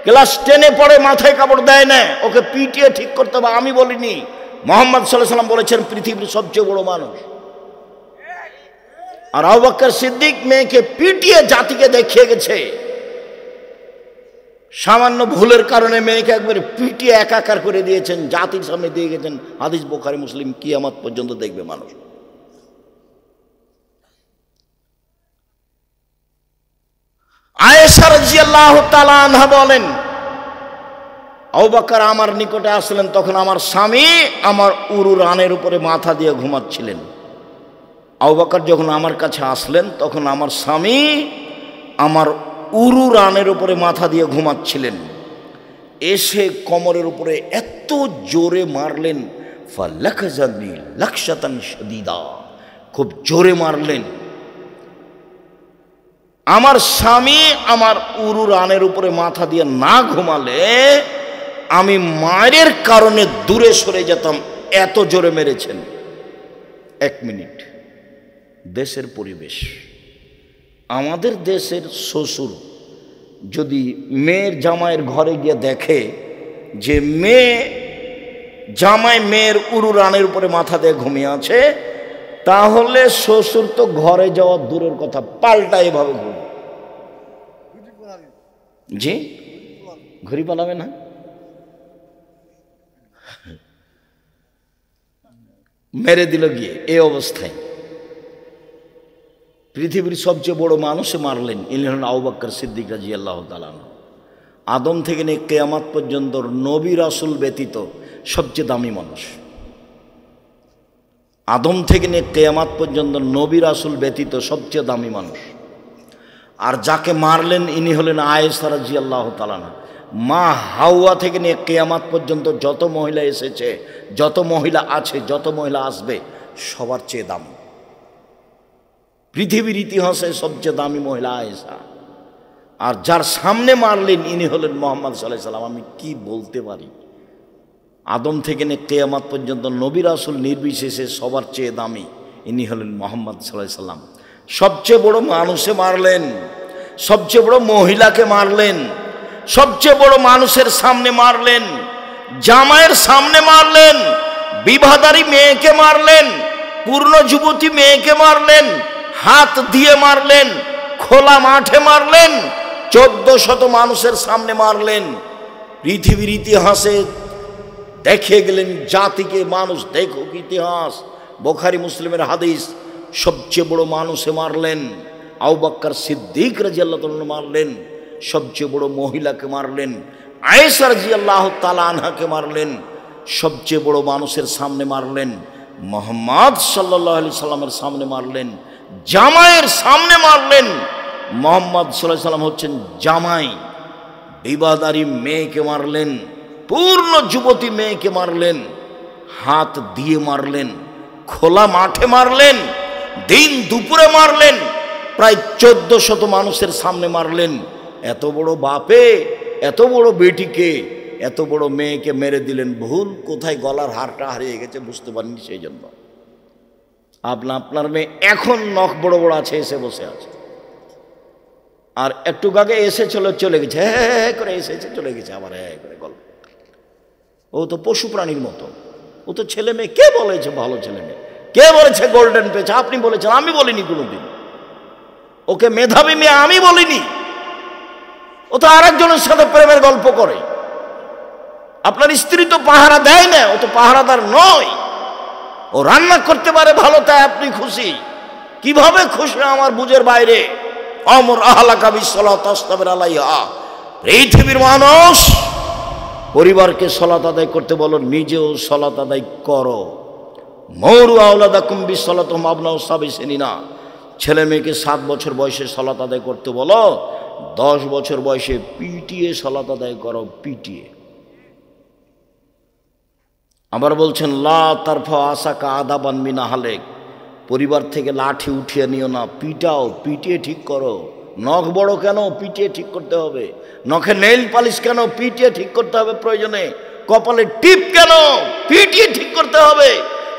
ক্লাস 10-এ পড়ে, মাথায় কাপড় দেয় না, ওকে পিটিয়ে ঠিক করতে হবে। আমি বলিনি, মুহাম্মদ সাল্লাল্লাহু আলাইহি ওয়াসাল্লাম বলেছেন পৃথিবীর সবচেয়ে বড় মানুষ। আর আবু বকর সিদ্দিক মেয়েকে পিটিয়ে জাতিকে দেখিয়ে গেছে। সামান্য ভুলের কারণে মেয়েকে একবারে পিটিয়ে একাকার করে দিয়েছেন, জাতির সামনে দিয়ে গেছেন। হাদিস বুখারী মুসলিম, কিয়ামত পর্যন্ত দেখবে মানুষ। আয়েশা রাদিয়াল্লাহু তাআলা আনহা বলেন, আবু বকর আমার নিকটে আসলেন, তখন আমার স্বামী আমার উরু রানের উপরে মাথা দিয়ে ঘুমাচ্ছিলেন। আবু বকর যখন আমার কাছে আসলেন, তখন আমার স্বামী আমার উরু রানের উপরে মাথা দিয়ে ঘুমাচ্ছিলেন। এসে কোমরের উপরে এত জোরে মারলেন, ফালাকাজানি লাকশাতান শাদীদা, খুব জোরে মারলেন। আমার স্বামী আমার উরু রানের উপরে মাথা দিয়ে না ঘুমালে আমি মায়ের কারণে দূরে সরে যেতাম, এত জোরে মেরেছেন। 1 মিনিট, দেশের পরিবেশ। আমাদের দেশের শ্বশুর যদি মেয়ের জামাইয়ের ঘরে গিয়ে দেখে যে জামাই মেয়ের উরু রানের উপরে মাথা দিয়ে ঘুমিয়ে আছে, তাহলে শ্বশুর তো ঘরে যাওয়া দূরের কথা, পাল্টা এভাবে ঘুম। জি, ঘুরি পালাবে না, মেরে দিল গিয়ে। এই অবস্থায় পৃথিবীর সবচেয়ে বড় মানুষে মারলেন, ইনি হলেন আবু বকর সিদ্দিক রাদিয়াল্লাহু তাআলা। আদম থেকে নিয়ে কিয়ামত পর্যন্ত নবী রাসূল ব্যতীত সবচেয়ে দামি মানুষ। আদম থেকে নিয়ে কিয়ামত পর্যন্ত নবী রাসূল ব্যতীত সবচেয়ে দামি মানুষ। আর যাকে মারলেন ইনি হলেন আয়েশা রাদিয়াল্লাহু তাআলা। মা হাওয়া থেকে নিয়ে কিয়ামত পর্যন্ত যত মহিলা এসেছে, যত মহিলা আছে, যত মহিলা আসবে, সবার চেয়ে দামি। পৃথিবীর ইতিহাসে সবচেয়ে দামি মহিলা আয়েশা। আর যার সামনে মারলেন ইনি হলেন মুহাম্মদ সাল্লাল্লাহু আলাইহি সাল্লাম। আমি কি বলতে পারি, আদম থেকে নিয়ে কিয়ামত পর্যন্ত নবী রাসূল নির্বিশেষে সবার চেয়ে দামি ইনি হলেন মুহাম্মদ সাল্লাল্লাহু আলাইহি সাল্লাম। সবচেয়ে বড় মানুষে মারলেন, সবচেয়ে বড় মহিলাকে মারলেন, সবচেয়ে বড় মানুষের সামনে মারলেন, জামাইয়ের সামনে মারলেন, বিবাহদারী মেয়েকে মারলেন, পূর্ণ যুবতী মেয়েকে মারলেন, হাত দিয়ে মারলেন, খোলা মাঠে মারলেন, 1400 মানুষের সামনে মারলেন। পৃথিবীর ইতিহাসে দেখে গেলেন জাতিকে, মানুষ দেখুক ইতিহাস, বুখারী মুসলিমের হাদিস। সবচেয়ে বড় মানুষে মারলেন, আবু বকর সিদ্দিক রাদিয়াল্লাহু তাআলা মারলেন, সবচেয়ে বড় মহিলাকে মারলেন, আয়েশা রাদিয়াল্লাহু তাআলা আনহাকে মারলেন, সবচেয়ে বড় মানুষের সামনে মারলেন, মুহাম্মদ সাল্লাল্লাহু আলাইহি সাল্লামের সামনে মারলেন, জামাইয়ের সামনে মারলেন। মুহাম্মদ সাল্লাল্লাহু আলাইহি সাল্লাম হচ্ছেন জামাই। বিবাহদারী মেয়েকে মারলেন, পূর্ণ যুবতী মেয়েকে মারলেন, হাত দিয়ে মারলেন, খোলা মাঠে মারলেন, দিন দুপুরে মারলেন, প্রায় 1400 মানুষের সামনে মারলেন। এত বড় বাপে এত বড় বেটিকে, এত বড় মেয়েকে মেরে দিলেন। ভুল কোথায়, গলার হারটা হারিয়ে গেছে, বুঝতে পারেননি, সেই জন্য। আপনার মেয়ে এখন নখ বড় বড় আছে, এসে বসে আছে, আর একটু আগে এসে চলে গেছে, হ্যাঁ করে এসেছে চলে গেছে, আবার হ্যাঁ করে গল্প। ও তো পশু প্রাণীর মতো, ও তো ছেলে মেয়ে। কে বলেছে ভালো ছেলে মেয়ে? কে বলেছে গোল্ডেন পেয়েছে? আপনি বলেছেন, আমি বলিনি কোনোদিন। ওকে মেধাবী মেয়ে আমি বলিনি। ও তো আরেকজনের সাথে প্রেমের গল্প করে। আপনার স্ত্রী তো পাহারা দেয় না, ও তো পাহারাদার নয়। ও রান্না করতে পারে ভালো, তাই আপনি খুশি। কিভাবে খুশি আমার বুঝের বাইরে। আমর আহলাকা বিসসালাতি তাসতাবির আলাইহা। পৃথিবীর মানুষ, পরিবারকে সালাত আদায় করতে বলো, নিজেও সালাত আদায় করো। মৌরু আওলাদাকুম বিসসালাতি মাবনাউ সাবিসিনা। ছেলে মেয়েকে 7 বছর বয়সে সালাত আদায় করতে বলো, 10 বছর বয়সে পিটিয়ে সালাত আদায় করো, পিটিয়ে। আবার বলছেন লা তারফা আসাকা আদাবান মিন আহলিক। পরিবার থেকে লাঠি উঠিয়ে নিও না, পিটাও, পিটিয়ে ঠিক করো। নখ বড় কেন? পিটিয়ে ঠিক করতে হবে। নখে নেইল পালিশ কেন? পিটিয়ে ঠিক করতে হবে প্রয়োজনে। কপালে টিপ কেন? পিটিয়ে ঠিক করতে হবে।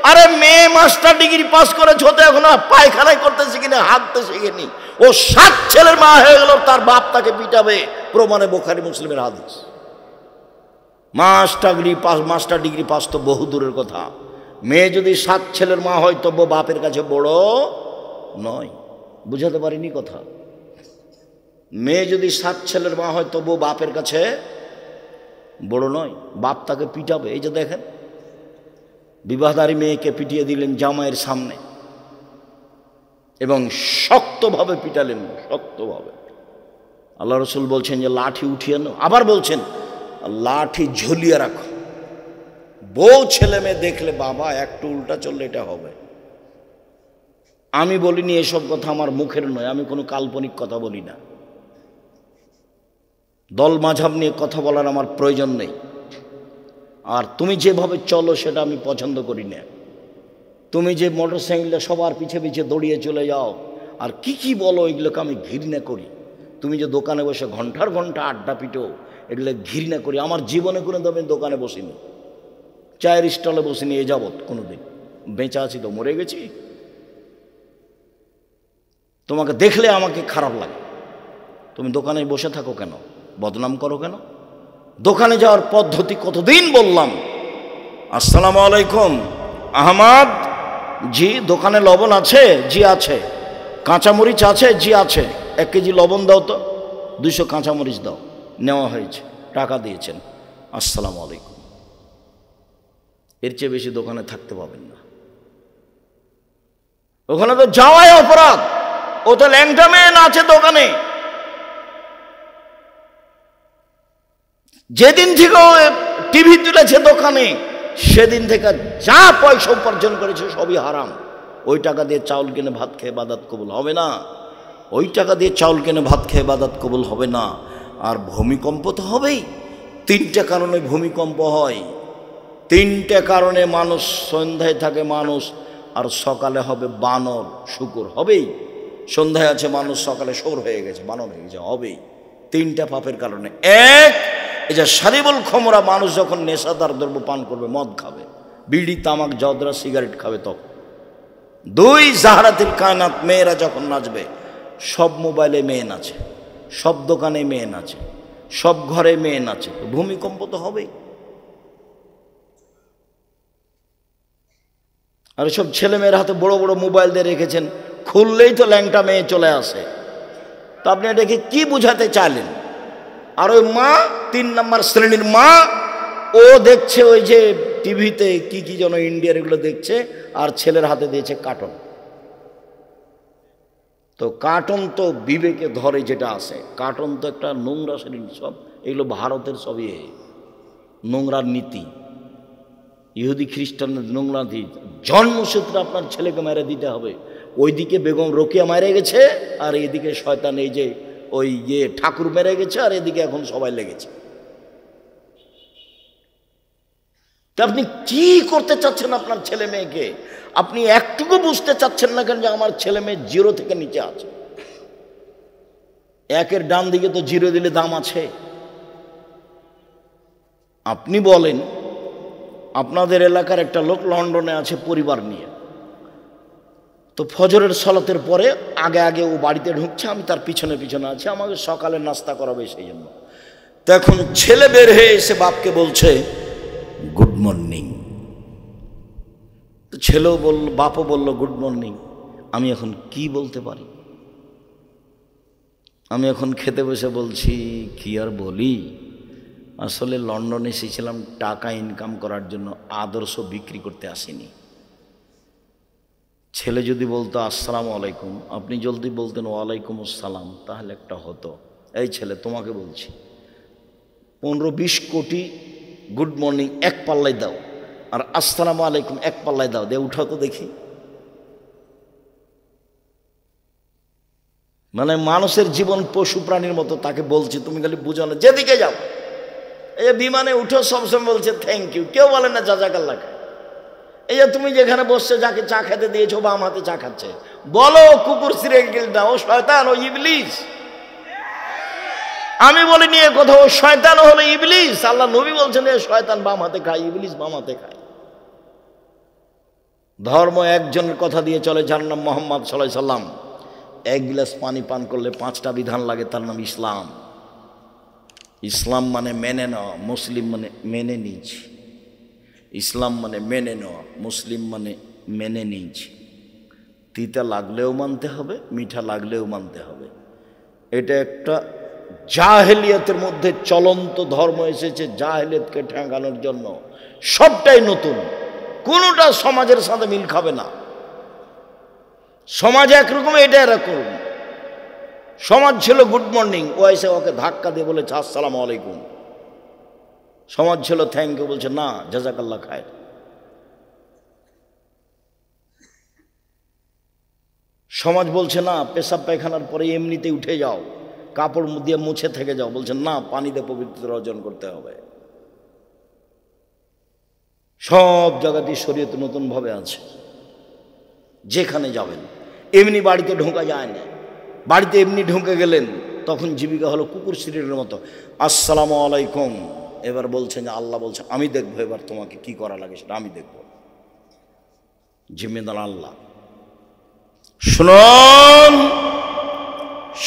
আরে মেয়ে মাস্টার ডিগ্রি পাস করেছে, তো এখন পায়খানায় করতে শিখিনি, হাঁটতে শিখিনি। ও 7 ছেলের মা হয়ে গেল, তার বাপ তাকে পিটাবে, প্রমাণে বুখারী মুসলিমের হাদিস। মাস্টার ডিগ্রি পাস তো বহু দূরের কথা। মেয়ে যদি 7 ছেলের মা হয়, তবু বাপের কাছে বড় নয়। বুঝাতে পারিনি কথা? মেয়ে যদি 7 ছেলের মা হয়, তবু বাপের কাছে বড় নয়, বাপ তাকে পিটাবে। এই যে দেখেন, বিবাহদারী মেয়েকে পিটিয়ে দিলেন জামাইয়ের সামনে, এবং শক্তভাবে পিটালেন, শক্তভাবে। আল্লাহ রসুল বলছেন যে লাঠি উঠিয়ে নাও, আবার বলছেন লাঠি ঝুলিয়ে রাখো। বউ ছেলে মেয়ে দেখলে বাবা একটু উল্টা চললে এটা হবে। আমি বলিনি এসব কথা, আমার মুখের নয়, আমি কোনো কাল্পনিক কথা বলি না। দল মাঝাব নিয়ে কথা বলার আমার প্রয়োজন নেই। আর তুমি যেভাবে চলো সেটা আমি পছন্দ করি না। তুমি যে মোটর সাইকেলে সবার পিছে পিছে দৌড়িয়ে চলে যাও আর কি কি বলো, এগুলোকে আমি ঘৃণা করি। তুমি যে দোকানে বসে ঘন্টার ঘন্টা আড্ডা পিটো, এগুলো ঘৃণা করি। আমার জীবনে কোনো আমি দোকানে বসিনি, চায়ের স্টলে বসিনি এ যাবৎ কোনোদিন। বেঁচে আছি তো, মরে গেছি। তোমাকে দেখলে আমাকে খারাপ লাগে। তুমি দোকানে বসে থাকো কেন, বদনাম করো কেন? দোকানে যাওয়ার পদ্ধতি কতদিন বললাম। আসসালামু আলাইকুম, আহমদ জি, দোকানে লবণ আছে? জি আছে। কাঁচামরিচ আছে? জি আছে। 1 কেজি লবণ দাও তো, 200 কাঁচামরিচ দাও। নেওয়া হয়েছে, টাকা দিয়েছেন, আসসালামু আলাইকুম। এর চেয়ে বেশি দোকানে থাকতে পাবেন না। ওখানে তো যাওয়াই অপরাধ। ও তো ল্যাংটা মেয়ে আছে দোকানে। যেদিন থেকে টিভি তুলেছে দোকানে, সেদিন থেকে যা পয়সা উপার্জন করেছে সবই হারাম। ওই টাকা দিয়ে চাউল কিনে ভাত খেয়ে ইবাদত কবুল হবে না। ওই টাকা দিয়ে চাউল কিনে ভাত খেয়ে ইবাদত কবুল হবে না। আর ভূমিকম্প তো হবেই। 3টে কারণে ভূমিকম্প হয়। 3টে কারণে মানুষ সন্ধ্যায় থাকে মানুষ, আর সকালে হবে বানর শুকুর, হবেই। সন্ধ্যায় আছে মানুষ, সকালে শোর হয়ে গেছে, বানর হয়ে গেছে, হবেই। 3টা পাপের কারণে। 1, এই যে শারিবুল খমরা, মানুষ যখন নেশাদার দ্রব্য পান করবে, মদ খাবে, বিড়ি তামাক জর্দা সিগারেট খাবে তখন। 2, জাহরাতুল কায়নাত, মেয়েরা যখন নাচবে, সব মোবাইলে মেয়ে নাচে, সব দোকানে মেয়ে নাচে, সব ঘরে মেয়ে নাচে, ভূমিকম্প তো হবেই। আর সব ছেলে মেয়ের হাতে বড় বড় মোবাইল দিয়ে রেখেছেন, খুললেই তো ল্যাংটা মেয়ে চলে আসে। তো আপনি এটাকে কি বুঝাতে চাইলেন? আর ওই মা, 3 নম্বর শ্রেণীর মা, ও দেখছে ওই যে টিভিতে কি কি যেন ইন্ডিয়ার এগুলো দেখছে, আর ছেলের হাতে দিয়েছে কার্টুন। তো কার্টুন তো বিবেকে ধরে যেটা আছে, কার্টুন তো একটা নোংরা শ্রেণীর। সব এগুলো ভারতের সবই নোংরার নীতি, ইহুদি খ্রিস্টানদের নোংরা নীতি। জন্মসূত্রে আপনার ছেলেকে মেরে দিতে হবে। ওইদিকে বেগম রোকেয়া মেরে গেছে, আর এইদিকে শয়তান এই যে ওই ঠাকুর মেরে গেছে, আর এদিকে এখন সবাই লেগেছে। আপনি কি করতে চাচ্ছেন আপনার ছেলে মেয়েকে? আপনি একটুকু বুঝতে চাচ্ছেন না কেন যে আমার ছেলে মেয়ে 0 থেকে নিচে আছে? 1-এর ডান দিকে তো 0 দিলে দাম আছে। আপনি বলেন, আপনাদের এলাকার একটা লোক লন্ডনে আছে পরিবার নিয়ে, তো ফজরের সালাতের পরে আগে আগে ও বাড়িতে ঢুকছে, আমি তার পিছনে পিছনে আছি, আমাকে সকালে নাস্তা করাবে সেই জন্য। তো এখন ছেলে বের হয়ে এসে বাপকে বলছে গুড মর্নিং। তো ছেলেও বলল, বাপও বলল গুড মর্নিং। আমি এখন কি বলতে পারি? আমি এখন খেতে বসে বলছি কি আর বলি, আসলে লন্ডনে এসেছিলাম টাকা ইনকাম করার জন্য, আদর্শ বিক্রি করতে আসিনি। ছেলে যদি বলতো আসসালামু আলাইকুম, আপনি জলদি বলতেন ওয়ালাইকুম আসসালাম, তাহলে একটা হতো। এই ছেলে তোমাকে বলছি, 15-20 কোটি গুড মর্নিং 1 পাল্লায় দাও, আর আসসালামু আলাইকুম 1 পাল্লায় দাও, দিয়ে উঠাও তো দেখি। মানে মানুষের জীবন পশু প্রাণীর মতো। তাকে বলছি তুমি খালি বুঝানো, যেদিকে যাও। এই যে বিমানে উঠো সবসময় বলছে থ্যাংক ইউ, কেউ বলে না জাযাকাল্লাহ। এই যে তুমি যেখানে বসছে, যাকে চা খেতে দিয়েছো বাম হাতে চা খাচ্ছে, বলো কুকুর সিরিয়াল না, ও শয়তান, ও ইবলিস। আমি বলিনি এ কথা, ও শয়তান হলো ইবলিস। আল্লাহ নবী বলছেন এ শয়তান বাম হাতে খায়, ইবলিস বাম হাতে খায়। ধর্ম একজনের কথা দিয়ে চলে, যার নাম মুহাম্মদ সাল্লাল্লাহু আলাইহি সাল্লাম। 1 গ্লাস পানি পান করলে 5টা বিধান লাগে, তার নাম ইসলাম। ইসলাম মানে মেনে নেওয়া, মুসলিম মানে মেনে নিয়েছি। ইসলাম মানে মেনে নেওয়া, মুসলিম মানে মেনে নিয়েছি। তিতা লাগলেও মানতে হবে, মিঠা লাগলেও মানতে হবে। এটা একটা জাহেলিয়াতের মধ্যে চলন্ত ধর্ম এসেছে, জাহেলিয়াতকে ঠেকানোর জন্য। সবটাই নতুন, কোনোটা সমাজের সাথে মিল খাবে না। সমাজ একরকম, এটা এরকম। সমাজ ছিল গুড মর্নিং, ও এসে ওকে ধাক্কা দিয়ে বলেছে আসসালামু আলাইকুম। সমাজ ছিল থ্যাংক ইউ, বলছে না জাযাকাল্লাহ খায়ের। সমাজ বলছে না পেশাব পায়খানার পরে এমনিতে উঠে যাও, কাপড় দিয়ে মুছে থেকে যাও, বলছেন না পানিতে পবিত্রতা অর্জন করতে হবে। সব জায়গাতেই শরীয়ত নতুনভাবে আছে। যেখানে যাবেন এমনি বাড়িতে ঢোকা যায় না। বাড়িতে এমনি ঢুকে গেলেন, তখন জীবিকা হলো কুকুর সিরিয়ালের মতো, আসসালামু আলাইকুম। এবার বলছেন যে আল্লাহ বলছে আমি দেখবো এবার তোমাকে কি করা লাগে সেটা আমি দেখবো, জিম্মেদার আল্লাহ। শুনুন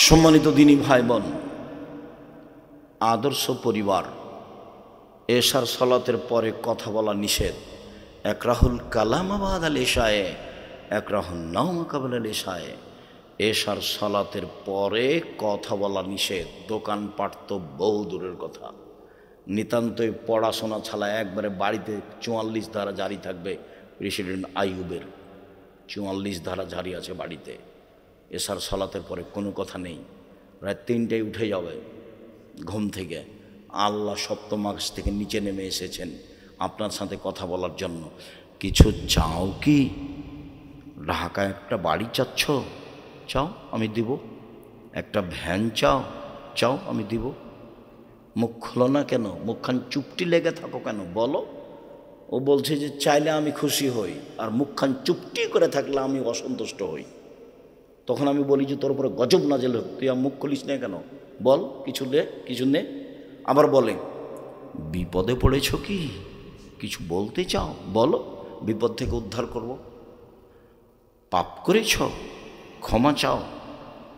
সম্মানিত দিনী ভাই বোন, আদর্শ পরিবার, এশার সালাতের পরে কথা বলা নিষেধ। একরাহুল কালাম বাদ আল এশায়ে, একরাহুল নাওম কাবলা আল এশায়ে। এশার সালাতের পরে কথা বলা নিষেধ। দোকানপাট তো বহু দূরের কথা। নিতান্তই পড়াশোনা ছাড়া একবারে বাড়িতে 44 ধারা জারি থাকবে। প্রেসিডেন্ট আইয়ুবের 44 ধারা জারি আছে বাড়িতে। এশার সালাতের পরে কোনো কথা নেই। রাত 3টায় উঠে যাবে ঘুম থেকে, আল্লাহ সপ্তম আকাশ থেকে নিচে নেমে এসেছেন আপনার সাথে কথা বলার জন্য। কিছু চাও কি? ঢাকায় একটা বাড়ি চাচ্ছ? চাও আমি দিব। একটা ভ্যান চাও? চাও আমি দিব। মুখ খোলো না কেন? মুখখান চুপটি লেগে থাকো কেন বলো? ও বলছে যে চাইলে আমি খুশি হই, আর মুখখান চুপটি করে থাকলে আমি অসন্তুষ্ট হই। তখন আমি বলি যে তোর উপরে গজব নাজেল হোক, তুই আর মুখ খুলিস না কেন? বল কিছু নে, কিছু নে। আবার বলে বিপদে পড়েছ কি? কিছু বলতে চাও বলো, বিপদ থেকে উদ্ধার করব। পাপ করেছ? ক্ষমা চাও?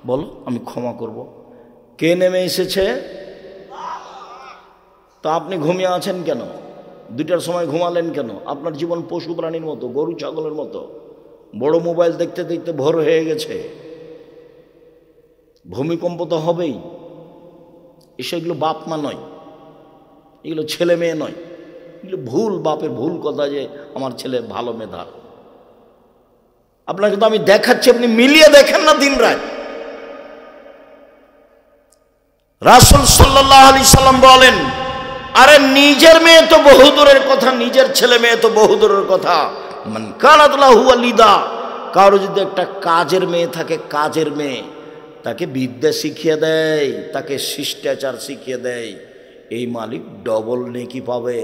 বলো আমি ক্ষমা করব। কে নেমে এসেছে? তা আপনি ঘুমিয়ে আছেন কেন? 2টার সময় ঘুমালেন কেন? আপনার জীবন পশু প্রাণীর মতো, গরু ছাগলের মতো। বড় মোবাইল দেখতে দেখতে ভোর হয়ে গেছে। ভূমিকম্প তো হবেই। এগুলো বাপ মা নয়, এগুলো ছেলে মেয়ে নয়, এগুলো ভুল বাপের ভুল কথা যে আমার ছেলে ভালো মেধা। আপনাকে তো আমি দেখাচ্ছি, আপনি মিলিয়ে দেখেন না দিন রাত। রাসূল সাল্লাল্লাহু আলাইহি সাল্লাম বলেন, আরে নিজের মেয়ে তো বহু দূরের কথা, নিজের ছেলে মেয়ে তো বহু দূরের কথা। মান কানাত লাহু ওয়ালিদা, কারো যদি একটা কাজের মেয়ে থাকে, কাজের মেয়ে, তাকে বিদ্যা শিখিয়ে দেয়, তাকে শিষ্টাচার শিখিয়ে দেয়, এই মালিক ডবল নেকি পাবে,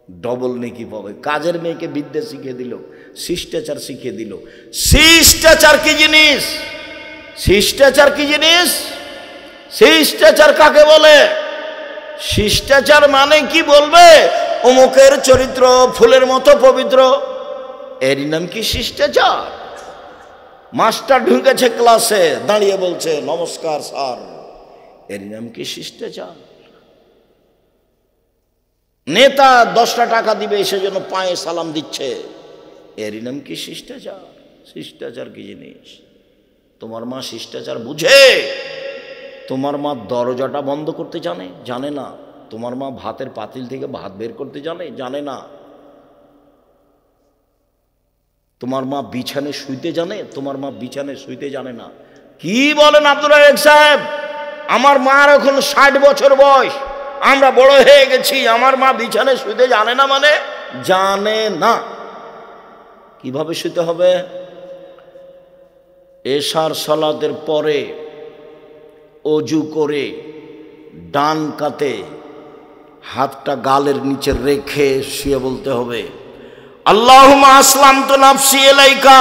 ডবল নেকি পাবে। কাজের মেয়েকে বিদ্যা শিখিয়ে দিল, শিষ্টাচার শিখিয়ে দিল। শিষ্টাচার কি জিনিস? শিষ্টাচার কি জিনিস? শিষ্টাচার কাকে বলে? শিষ্টাচার মানে কি বলবে? অমুকের চরিত্র ফুলের মতো পবিত্র, এরই নাম কি শিষ্টাচার? মাস্টার ঢুকেছে ক্লাসে, দাঁড়িয়ে বলছে নমস্কার স্যার, এরই নাম কি শিষ্টাচার? নেতা 10টা টাকা দিবে সেজন্য পায়ে সালাম দিচ্ছে, এরই নাম কি শিষ্টাচার? শিষ্টাচার কি জিনিস? তোমার মা শিষ্টাচার বুঝে? তোমার মা দরজাটা বন্ধ করতে জানে? জানে না। তোমার মা ভাতের পাতিল থেকে ভাত বের করতে জানে? জানে না। তোমার মা বিছানে শুইতে জানে? তোমার মা বিছানে শুইতে জানে না। কি বলেন আব্দুর রাজ্জাক সাহেব? আমার মার এখন 60 বছর বয়স, আমরা বড় হয়ে গেছি, আমার মা বিছানে শুইতে জানে না? মানে জানে না। কিভাবে শুইতে হবে? এশার সালাতের পরে অজু করে ডান কাতে হাতটা গালের নিচে রেখে শুয়ে বলতে হবে, আল্লাহুম্মা আসলামতু নাফসি ইলাইকা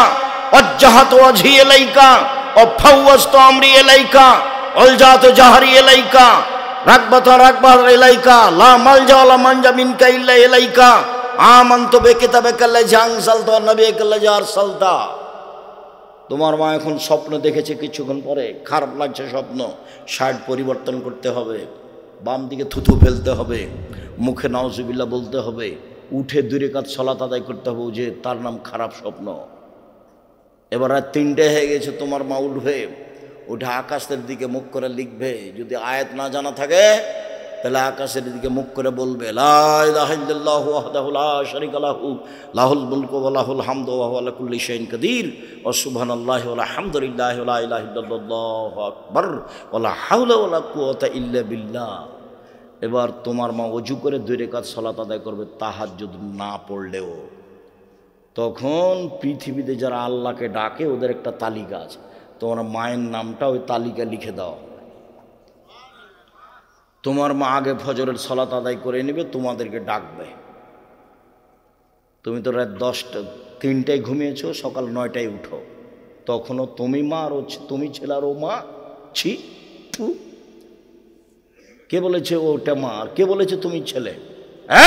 ওয়াজ্জাহাতু ওয়াজহি ইলাইকা ওয়া ফাওয়াজতু আমরি ইলাইকা আলজাতু জাহরি ইলাইকা রাগবাত ইলাইকা লা মালজা ওয়ালা মানজা মিনকা ইল্লা ইলাইকা আমানতু বিকিতাবিকা আল্লাযী আনজালতা ওয়া নাবিয়্যিকা আল্লাযী আরসালতা। তোমার মা এখন স্বপ্ন দেখেছে, কিছুক্ষণ পরে খারাপ লাগছে স্বপ্ন, শার্ট পরিবর্তন করতে হবে, বাম দিকে থুথু ফেলতে হবে, মুখে নাউজুবিল্লাহ বলতে হবে, উঠে 2 রাকাত সালাত আদায় করতে হবে, যে তার নাম খারাপ স্বপ্ন। এবার রাত 3টে হয়ে গেছে, তোমার মা উঠবে, উঠে আকাশের দিকে মুখ করে লিখবে, যদি আয়াত না জানা থাকে তাহলে আকাশের দিকে মুখ করে বলবে লা ইলাহা ইল্লাল্লাহু ওয়াহদাহু লা শারীকা লাহু লাহুল মুলকু ওয়া লাহুল হামদু ওয়া হুয়া আলা কুল্লি শাইইন কাদির ওয়া সুবহানাল্লাহি ওয়া আলহামদুলিল্লাহি ওয়া লা ইলাহা ইল্লাল্লাহু আকবার ওয়া লা হাওলা ওয়া লা কুওয়াতা ইল্লা বিল্লাহ। এবার তোমার মা ওযু করে 2 রাকাত সালাত আদায় করবে তাহাজ্জুদ না পড়লেও। তখন পৃথিবীতে যারা আল্লাহকে ডাকে ওদের একটা তালিকা আছে, তোমার মায়ের নামটা ওই তালিকা লিখে দাও। তোমার মা আগে ফজরের সালাত আদায় করে নেবে, তোমাদেরকে ডাকবে। তুমি তো রাত 3টায় ঘুমিয়েছো, সকাল 9টায় উঠো, তখনও তুমি মা আর তুমি ছেলে আর ও মা। ছি, কে বলেছে ওটা মা আর কে বলেছে তুমি ছেলে?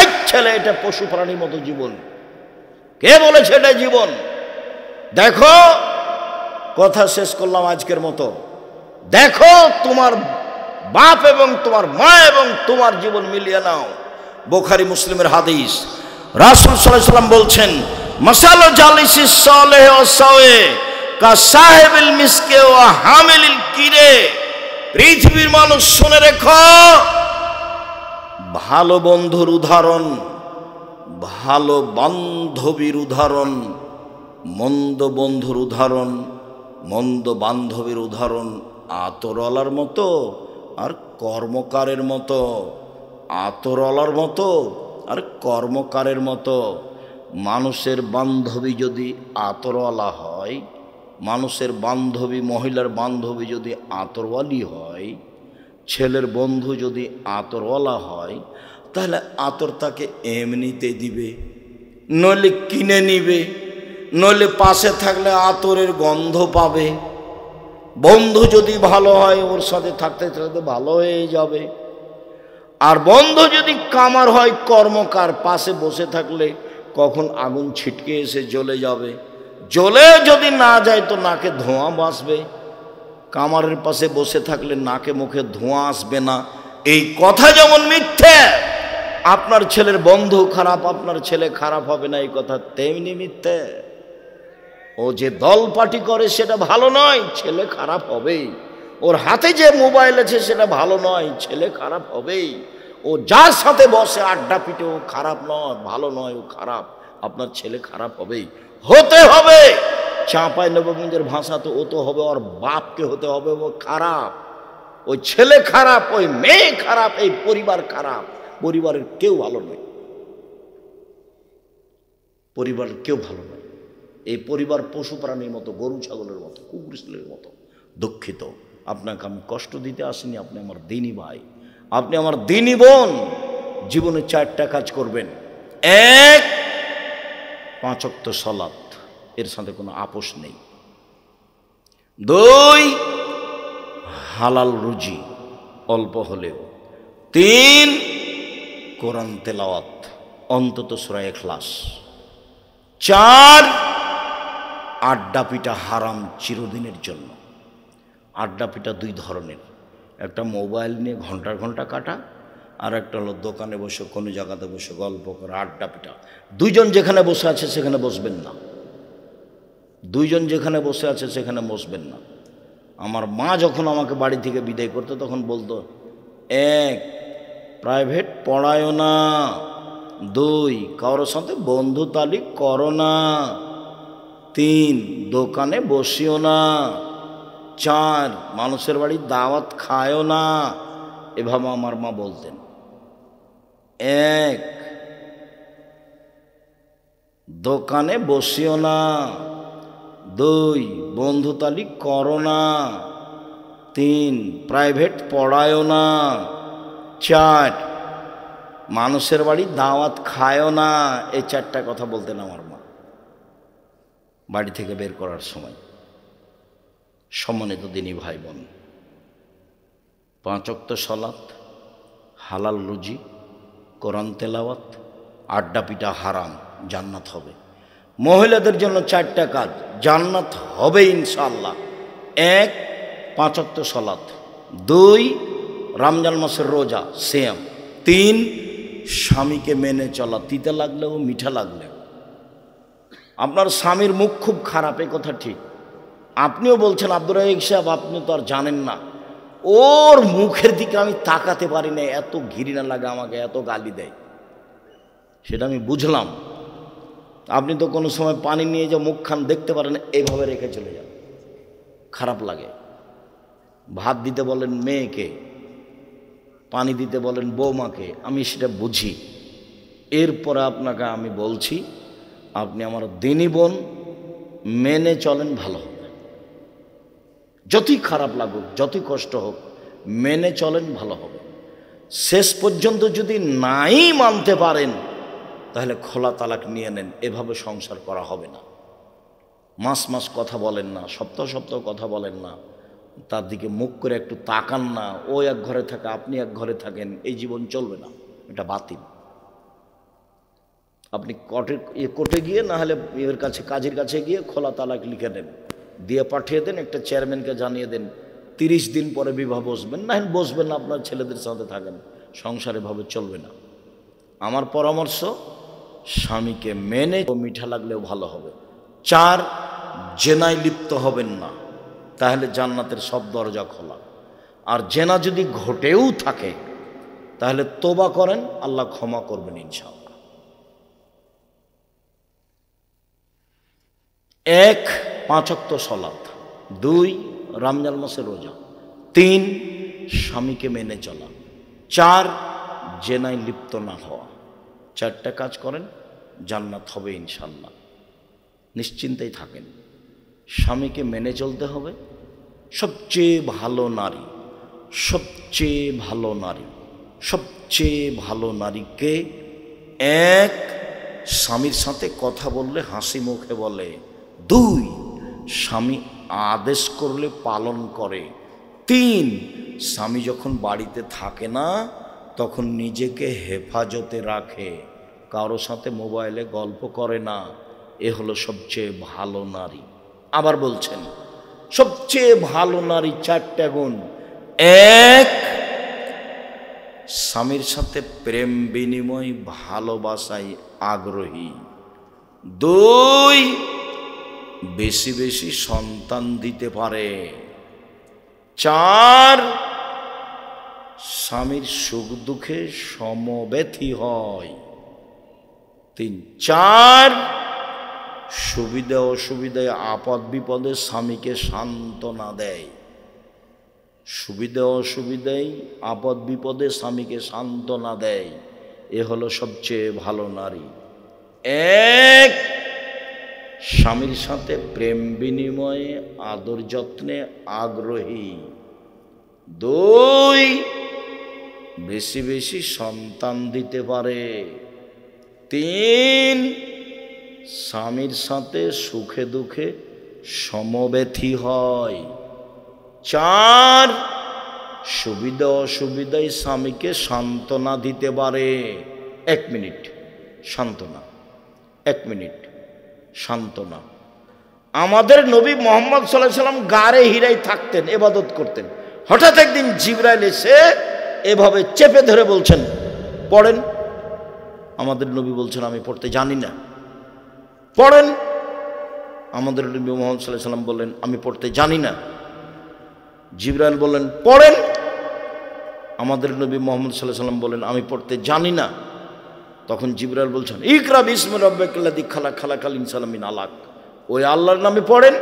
এক ছেলে, এটা পশু প্রাণীর মতো জীবন। কে বলেছে এটা জীবন? দেখো, কথা শেষ করলাম আজকের মতো। দেখো তোমার বাপ এবং তোমার মা এবং তোমার জীবন মিলিয়ে নাও। বুখারী মুসলিমের হাদিস, রাসূল সাল্লাল্লাহু আলাইহি ওয়াসাল্লাম বলছেন মাসালু জালিসিস সালেহ ওয়া সাওয়ে কা সাহিবিল মিসকে ওয়া হামিলিল কিরে। পৃথিবীর মানুষ শুনে রেখো, ভালো বন্ধুর উদাহরণ, ভালো বান্ধবীর উদাহরণ, মন্দ বন্ধুর উদাহরণ, মন্দ বান্ধবীর উদাহরণ আতরওয়ালার মতো আর কর্মকারের মতো। আতরওয়ালার মতো আর কর্মকারের মতো। মানুষের বান্ধবী যদি আতরওয়ালা হয়, মানুষের বান্ধবী, মহিলার বান্ধবী যদি আতরওয়ালি হয়, ছেলের বন্ধু যদি আতরওয়ালা হয়, তাহলে আতর তাকে এমনিতে দিবে, নইলে কিনে নিবে, নইলে পাশে থাকলে আতরের গন্ধ পাবে। বন্ধু যদি ভালো হয়, ওর সাথে থাকতে থাকতে ভালো হয়ে যাবে। আর বন্ধু যদি কামার হয়, কর্মকার, পাশে বসে থাকলে কখন আগুন ছিটকে এসে জ্বলে যাবে। জ্বলে যদি না যায় তো নাকে ধোঁয়া বাসবে। কামারের পাশে বসে থাকলে নাকে মুখে ধোঁয়া আসবে না। এই কথা যেমন মিথ্যে, আপনার ছেলের বন্ধু খারাপ, আপনার ছেলে খারাপ হবে না, এই কথা তেমনি মিথ্যে। ও যে দল পার্টি করে সেটা ভালো নয়, ছেলে খারাপ হবেই। ওর হাতে যে মোবাইল আছে সেটা ভালো নয়, ছেলে খারাপ হবেই। ও যার সাথে বসে আড্ডা পিটে ও খারাপ নয়, ভালো নয়, ও খারাপ। আপনার ছেলে খারাপ হবেই, হতে হবে। চাঁপাই নবগঞ্জের ভাষা তো ও তো হবে, ওর বাপকে হতে হবে ও খারাপ। ওই ছেলে খারাপ, ওই মেয়ে খারাপ, এই পরিবার খারাপ। পরিবারের কেউ ভালো নয়, পরিবারের কেউ ভালো নয়। এই পরিবার পশু প্রাণীর মতো, গরু ছাগলের মতো, কুকুর ছাগলের মতো। দুঃখিত, আপনাকে আমি কষ্ট দিতে আসিনি। আপনি আমার দিনী ভাই, আপনি আমার দিনী বোন। জীবনে 4টা কাজ করবেন। 1, 5 ওয়াক্ত সালাত, এর সাথে কোনো আপোষ নেই। 2, হালাল রুজি অল্প হলেও। 3, কোরআন তেলাওয়াত, অন্তত সূরা ইখলাস। 4, আড্ডা পিটা হারাম চিরদিনের জন্য। আড্ডা পিটা 2 ধরনের, একটা মোবাইল নিয়ে ঘন্টার ঘন্টা কাটা, আর একটা হলো দোকানে বসে কোনো জায়গাতে বসে গল্প করে আড্ডা পিটা। 2 জন যেখানে বসে আছে সেখানে বসবেন না। 2 জন যেখানে বসে আছে সেখানে বসবেন না। আমার মা যখন আমাকে বাড়ি থেকে বিদায় করতো তখন বলতো, 1, প্রাইভেট পড়ায়ও না। 2, কারোর সাথে বন্ধু তালিক করো না। 3, দোকানে বসিও না। 4, মানুষের বাড়ি দাওয়াত খায়ও না। এভাবে আমার মা বলতেন। 1, দোকানে বসিও না। 2, বন্ধু তালিক করো না। 3, প্রাইভেট পড়ায়ও না। 4, মানুষের বাড়ি দাওয়াত খায়ও না। এই 4টা কথা বলতেন আমার মা বাড়ি থেকে বের করার সময়। সম্মানিত দিনী ভাই বোন, 5 ওয়াক্ত সালাত, হালাল রুজি, কোরআন তেলাওয়াত, আড্ডা পিটা হারাম, জান্নাত হবে। মহিলাদের জন্য 4টা কাজ, জান্নাত হবে ইনশাআল্লাহ। 1, 5 ওয়াক্ত সালাত। 2, রমজান মাসের রোজা সিয়াম। 3, স্বামীকে মেনে চলা, তিতা লাগলেও মিঠা লাগলেও। আপনার স্বামীর মুখ খুব খারাপ, এই কথা ঠিক। আপনিও বলছেন আব্দুর রাজ্জাক সাহেব আপনি তো আর জানেন না, ওর মুখের দিকে আমি তাকাতে পারি না, এত ঘৃণা লাগে আমাকে, এত গালি দেয়। সেটা আমি বুঝলাম। আপনি তো কোনো সময় পানি নিয়ে যে মুখখান দেখতে পারেন, এইভাবে রেখে চলে যান, খারাপ লাগে। ভাত দিতে বলেন মেয়েকে, পানি দিতে বলেন বৌমাকে, আমি সেটা বুঝি। এরপরে আপনাকে আমি বলছি, আপনি আমার দিনী বোন, মেনে চলেন, ভালো হবে। যতই খারাপ লাগুক, যতই কষ্ট হোক, মেনে চলেন, ভালো হবে। শেষ পর্যন্ত যদি নাই মানতে পারেন, তাহলে খোলা তালাক নিয়ে নেন। এভাবে সংসার করা হবে না। মাস মাস কথা বলেন না, সপ্তাহ সপ্তাহ কথা বলেন না, তার দিকে মুখ করে একটু তাকান না। ও এক ঘরে থাকে, আপনি এক ঘরে থাকেন, এই জীবন চলবে না, এটা বাতিল। আপনি কোর্টে গিয়ে, না হলে এর কাছে, কাজীর কাছে গিয়ে খোলা তালাক লিখে দেন, দিয়ে পাঠিয়ে দেন, একটা চেয়ারম্যানকে জানিয়ে দেন। 30 দিন পরে বিবাহ বসবেন, না বসবেন না, আপনার ছেলেদের সাথে থাকেন, সংসারে ভাবে চলবে না। আমার পরামর্শ, স্বামীকে মেনে, মিঠা লাগলেও ভালো হবে। 4, জেনায় লিপ্ত হবেন না, তাহলে জান্নাতের সব দরজা খোলা। আর জেনা যদি ঘটেও থাকে, তাহলে তোবা করেন, আল্লাহ ক্ষমা করবেন ইনশাআল্লাহ। 1, 5 ওয়াক্ত সালাত। 2, রমজান মাসের রোজা। 3, স্বামীকে মেনে চলা। 4, জেনায় লিপ্ত না হওয়া। 4টা কাজ করেন, জান্নাত হবে ইনশাআল্লাহ, নিশ্চিন্তেই থাকেন। স্বামীকে মেনে চলতে হবে। সবচেয়ে ভালো নারী, সবচেয়ে ভালো নারী, সবচেয়ে ভালো নারীকে 1, স্বামীর সাথে কথা বললে হাসি মুখে বলে। 2, স্বামী আদেশ করলে পালন করে। 3, স্বামী যখন বাড়িতে থাকে না, তখন নিজেকে হেফাজতে রাখে, কারো সাথে মোবাইলে গল্প করে না। এ হলো সবচেয়ে ভালো নারী। আবার বলছেন, সবচেয়ে ভালো নারী 4টা গুণ। 1, স্বামীর সাথে প্রেম বিনিময়, ভালোবাসায় আগ্রহী। 2, বেশি বেশি সন্তান দিতে পারে। 4, স্বামীর সুখ দুঃখে সমব্যথী হয়। 3, 4, সুবিধা অসুবিধায়, আপদ বিপদে স্বামীকে সান্ত্বনা দেয়। সুবিধা অসুবিধায়, আপদ বিপদে স্বামীকে সান্ত্বনা দেয়। এ হলো সবচেয়ে ভালো নারী। 1, স্বামীর সাথে প্রেম বিনিময়ে, আদর যত্নে আগ্রহী। 2, বেশি বেশি সন্তান দিতে পারে। 3, স্বামীর সাথে সুখে দুঃখে সমব্যথী হয়। 4, সুবিধা অসুবিধায় স্বামীকে সান্ত্বনা দিতে পারে। 1 মিনিট সান্ত্বনা, 1 মিনিট সান্ত্বনা। আমাদের নবী মুহাম্মদ সাল্লাল্লাহু আলাইহি সাল্লাম গারে হিরায় থাকতেন, ইবাদত করতেন। হঠাৎ একদিন জিবরাইল এসে এভাবে চেপে ধরে বলছেন, পড়েন। আমাদের নবী বলছেন, আমি পড়তে জানি না। পড়েন। আমাদের নবী মুহাম্মদ সাল্লাল্লাহু আলাইহি সাল্লাম বললেন, আমি পড়তে জানি না। জিবরাইল বললেন, পড়েন। আমাদের নবী মুহাম্মদ সাল্লাল্লাহু আলাইহি সাল্লাম বললেন, আমি পড়তে জানি না। তখন জিবরাইল বলছেন, ইকরা বিসমি রাব্বিকাল্লাযী খালাক, খালাকাল ইনসানা মিন আলাক। ওই আল্লাহর নামে পড়েন,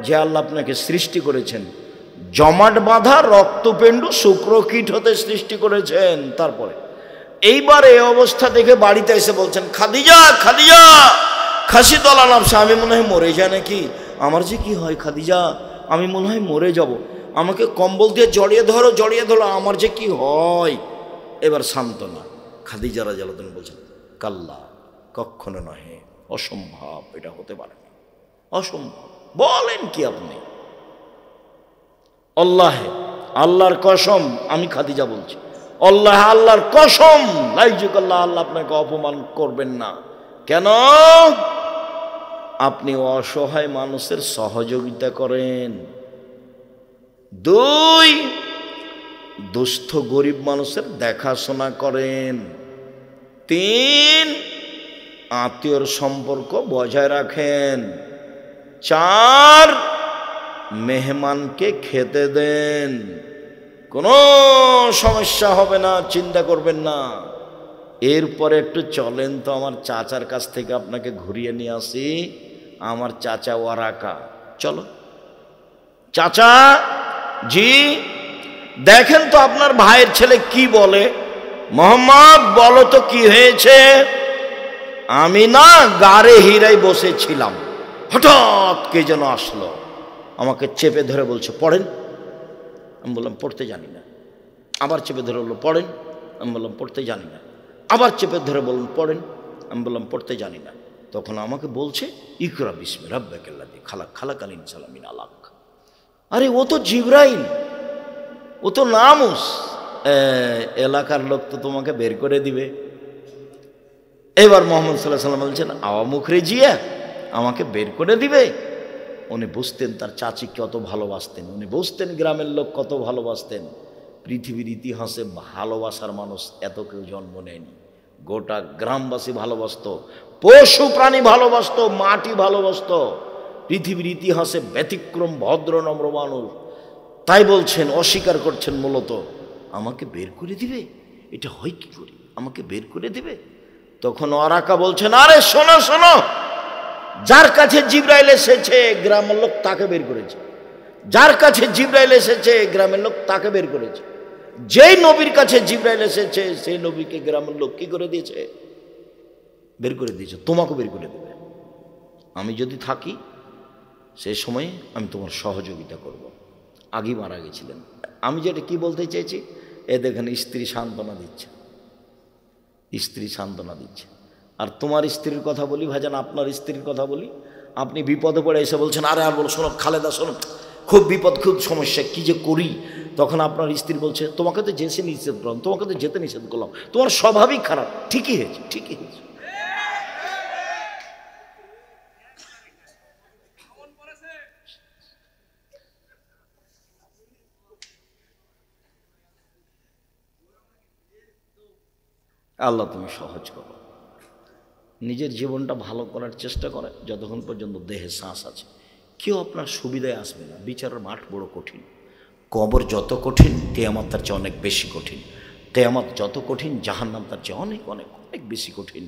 যে আল্লাহ আপনাকে সৃষ্টি করেছেন জমাট বাঁধা রক্তপিণ্ড শুক্রকীট হতে সৃষ্টি করেছেন। তারপরে এইবার এই অবস্থা দেখে বাড়িতে এসে বলছেন, খাদিজা, খাদিজা, খাসি তলা নামছে, আমি মনে হয় মরে যায় নাকি, আমার যে কি হয় খাদিজা, আমি মনে হয় মরে যাব, আমাকে কম্বল দিয়ে জড়িয়ে ধরো, জড়িয়ে ধরো, আমার যে কি হয়। এবার সান্ত্বনা। খাদিজা রাদিয়াল্লাহু আনহা বলছেন, কাল্লা, কখনো নহে, অসম্ভব, এটা হতে পারে না, অসম্ভব। বলেন কি আপনি? আল্লাহর কসম, আমি খাদিজা বলছি, আল্লাহর কসম, লাইজুকাল্লাহ, আল্লাহ আপনাকে অপমান করবেন না। কেন? আপনি অসহায় মানুষের সহযোগিতা করেন। 2, দুস্থ গরিব মানুষের দেখাশোনা করেন। 3, আত্মীয়র সম্পর্ক বজায় রাখেন। 4, মেহমানকে খেতে দেন। কোনো সমস্যা হবে না, চিন্তা করবেন না। এরপরে একটু চলেন তো আমার চাচার কাছ থেকে আপনাকে ঘুরিয়ে নিয়ে আসি। আমার চাচা ওয়ারাকা, চলো চাচা জি, দেখেন তো আপনার ভাইয়ের ছেলে কি বলে। মোহাম্মদ বলো তো কি হয়েছে। আমি না গাড়ে হিরাই বসেছিলাম, হঠাৎ কে যেন আসলো, আমাকে চেপে ধরে বলছে পড়েন। আমি বললাম পড়তে জানি না। আবার চেপে ধরে বললো পড়েন। আমি বললাম পড়তে জানি না। আবার চেপে ধরে বলুন পড়েন। আমি বললাম পড়তে জানি না। তখন আমাকে বলছে ইকরা বিসমি রাব্বিকাল্লাযী খালাক খালাকাল ইনসানা মিন আলাক। আরে ও তো জিবরাইল, ও তো নামুস। এলাকার লোক তো তোমাকে বের করে দিবে। এবার মোহাম্মদ সাল্লাল্লাহু আলাইহি ওয়াসাল্লাম বলছেন আওয়া মুখরে জিয়া, আমাকে বের করে দিবে। উনি বুঝতেন তার চাচি কত ভালোবাসতেন, উনি বুঝতেন গ্রামের লোক কত ভালোবাসতেন। পৃথিবীর ইতিহাসে ভালোবাসার মানুষ এত কেউ জন্ম নেয়নি। গোটা গ্রামবাসী ভালোবাসত, পশু প্রাণী ভালোবাসত, মাটি ভালোবাসত। পৃথিবীর ইতিহাসে ব্যতিক্রম ভদ্র নম্র মানুষ। তাই বলছেন, অস্বীকার করছেন মূলত আমাকে বের করে দিবে, এটা হয় কি করে, আমাকে বের করে দিবে। তখন ওয়ারাকা বলছেন আরে শোনো শোনো, যার কাছে জিবরাইল এসেছে গ্রামের লোক তাকে বের করেছে, যার কাছে জিবরাইল এসেছে গ্রামের লোক তাকে বের করেছে। যেই নবীর কাছে জিবরাইল এসেছে সেই নবীকে গ্রামের লোক কি করে দিয়েছে, বের করে দিয়েছে। তোমাকে বের করে দেবে। আমি যদি থাকি সেই সময়ে আমি তোমার সহযোগিতা করব। আগেই মারা গেছিলেন। আমি যেটা কি বলতে চেয়েছি, এ দেখেন স্ত্রী সান্ত্বনা দিচ্ছে, স্ত্রী সান্ত্বনা দিচ্ছে। আর তোমার স্ত্রীর কথা বলি ভাইজান, আপনার স্ত্রীর কথা বলি। আপনি বিপদে পড়ে এসে বলছেন আরে আর বলো, শোনো খালেদা শোনো, খুব বিপদ, খুব সমস্যা, কি যে করি। তখন আপনার স্ত্রী বলছে তোমাকে তো যেতে নিষেধ করলাম, তোমাকে তো যেতে নিষেধ করলাম, তোমার স্বভাবই খারাপ। ঠিকই হয়েছে, ঠিকই হয়েছে। আল্লাহ তুমি সহজ করো। নিজের জীবনটা ভালো করার চেষ্টা করে যতক্ষণ পর্যন্ত দেহে শ্বাস আছে। কেউ আপনার সুবিধায় আসবে না। বিচারের মাঠ বড় কঠিন, কবর যত কঠিন কিয়ামত তার চেয়ে অনেক বেশি কঠিন। কিয়ামত যত কঠিন জাহান্নাম তার চেয়ে অনেক অনেক অনেক বেশি কঠিন।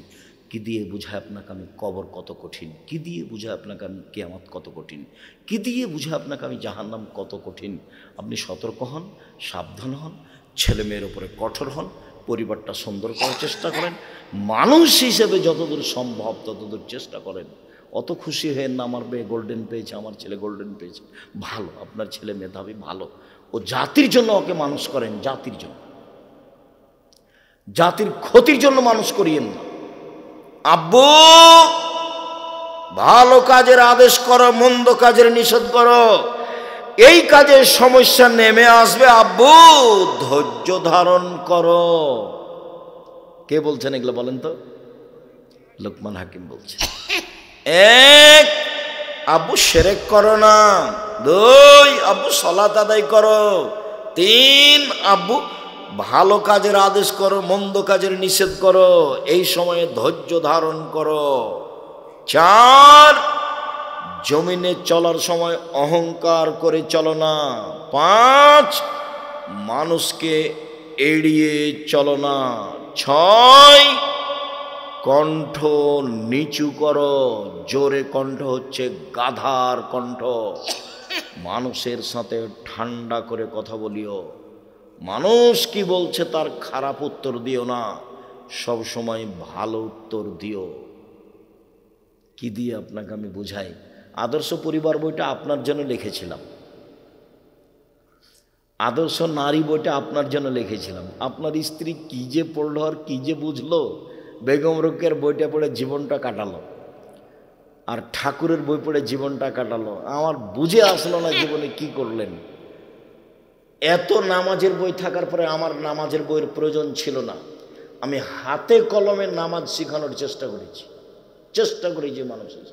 কি দিয়ে বুঝায় আপনাকে আমি কবর কত কঠিন, কি দিয়ে বুঝায় আপনাকে আমি কিয়ামত কত কঠিন, কি দিয়ে বুঝায় আপনাকে আমি জাহান্নাম কত কঠিন। আপনি সতর্ক হন, সাবধান হন, ছেলে মেয়ের উপরে কঠোর হন, পরিবারটা সুন্দর করার চেষ্টা করেন, মানুষ হিসেবে যতদূর সম্ভব ততদূর চেষ্টা করেন। অত খুশি হয়ে না আমার মেয়ে গোল্ডেন পেয়েছে, আমার ছেলে গোল্ডেন পেয়েছে। ভালো, আপনার ছেলে মেধাবী, ভালো। ও জাতির জন্য ওকে মানুষ করেন, জাতির জন্য, জাতির ক্ষতির জন্য মানুষ করিয়েন না। আব্বু ভালো কাজের আদেশ করো, মন্দ কাজের নিষেধ করো। এই কাজের সমস্যা নেমে আসবে, আব্বু ধৈর্য ধারণ করো। কে বলছেন এগুলো বলেন তো? লোকমান হাকিম বলছে। এক, আব্বু শিরক করো না। দুই, আব্বু সালাত আদায় করো। তিন, আব্বু ভালো কাজের আদেশ করো, মন্দ কাজের নিষেধ করো। এই সময়ে ধৈর্য ধারণ করো। চার, জমিনে চলার সময় অহংকার করে চলো না। পাঁচ, মানুষকে এড়িয়ে চলো না। ছয়, কণ্ঠ নিচু করো। জোরে কণ্ঠ হচ্ছে গাধার কণ্ঠ। মানুষের সাথে ঠান্ডা করে কথা বলিও। মানুষ কি বলছে তার খারাপ উত্তর দিও না, সব সময় ভালো উত্তর দিও। কি দিয়ে আপনাকে আমি বুঝাই? আদর্শ পরিবার বইটা আপনার জন্য লিখেছিলাম, আদর্শ নারী বইটা আপনার জন্য লিখেছিলাম। আপনার স্ত্রী কি যে পড়লো আর কি যে বুঝলো। বেগম রোকেয়ার বইটা পড়ে জীবনটা কাটালো, আর ঠাকুরের বই পড়ে জীবনটা কাটালো। আমার বুঝে আসলো না জীবনে কি করলেন। এত নামাজের বই থাকার পরে আমার নামাজের বইয়ের প্রয়োজন ছিল না। আমি হাতে কলমে নামাজ শেখানোর চেষ্টা করেছি মানুষের।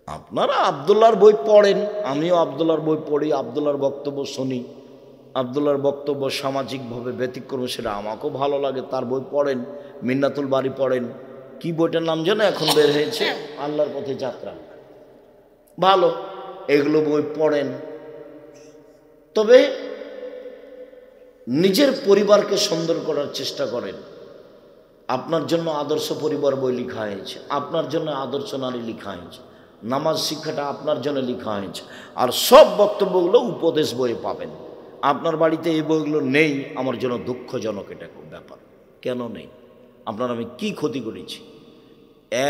আপনারা আব্দুল্লাহর বই পড়েন, আমিও আব্দুল্লাহর বই পড়ি, আব্দুল্লাহর বক্তব্য শুনি। আব্দুল্লাহর বক্তব্য সামাজিকভাবে ব্যতিক্রম, সেটা আমাকেও ভালো লাগে। তার বই পড়েন, মিন্নাতুল বাড়ি পড়েন। কি বইটার নাম যেন এখন বের হয়েছে, আল্লাহর পথে যাত্রা, ভালো। এগুলো বই পড়েন। তবে নিজের পরিবারকে সুন্দর করার চেষ্টা করেন। আপনার জন্য আদর্শ পরিবার বই লেখা হয়েছে, আপনার জন্য আদর্শ নারী লেখা হয়েছে, নামাজ শিক্ষাটা আপনার জন্য লেখা হয়েছে, আর সব বক্তব্যগুলো উপদেশ বইয়ে পাবেন। আপনার বাড়িতে এই বইগুলো নেই, আমার জন্য দুঃখজনক এটা ব্যাপার। কেন নেই? আপনার আমি কি ক্ষতি করেছি?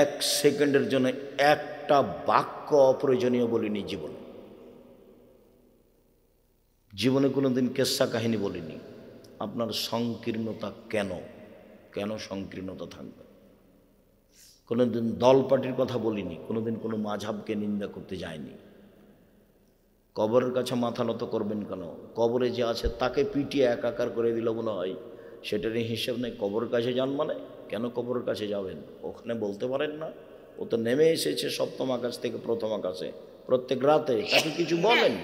1 সেকেন্ডের জন্য একটা বাক্য অপ্রয়োজনীয় বলিনি জীবনে কোনোদিন কেচ্ছা কাহিনী বলিনি। আপনার সংকীর্ণতা কেন সংকীর্ণতা থাকবে? কোনোদিন দল পার্টির কথা বলিনি, কোনোদিন কোনো মাঝহাবকে নিন্দা করতে যায়নি। কবরের কাছে মাথা নত করবেন কেন? কবরে যে আছে তাকে পিটিয়ে একাকার করে দিল মনে হয়, সেটারই হিসেব নেই। কবরের কাছে যান মানে কেন কবরের কাছে যাবেন? ওখানে বলতে পারেন না? ও তো নেমে এসেছে 7ম আকাশ থেকে 1ম আকাশে প্রত্যেক রাতে, তাকে কিছু বলেন।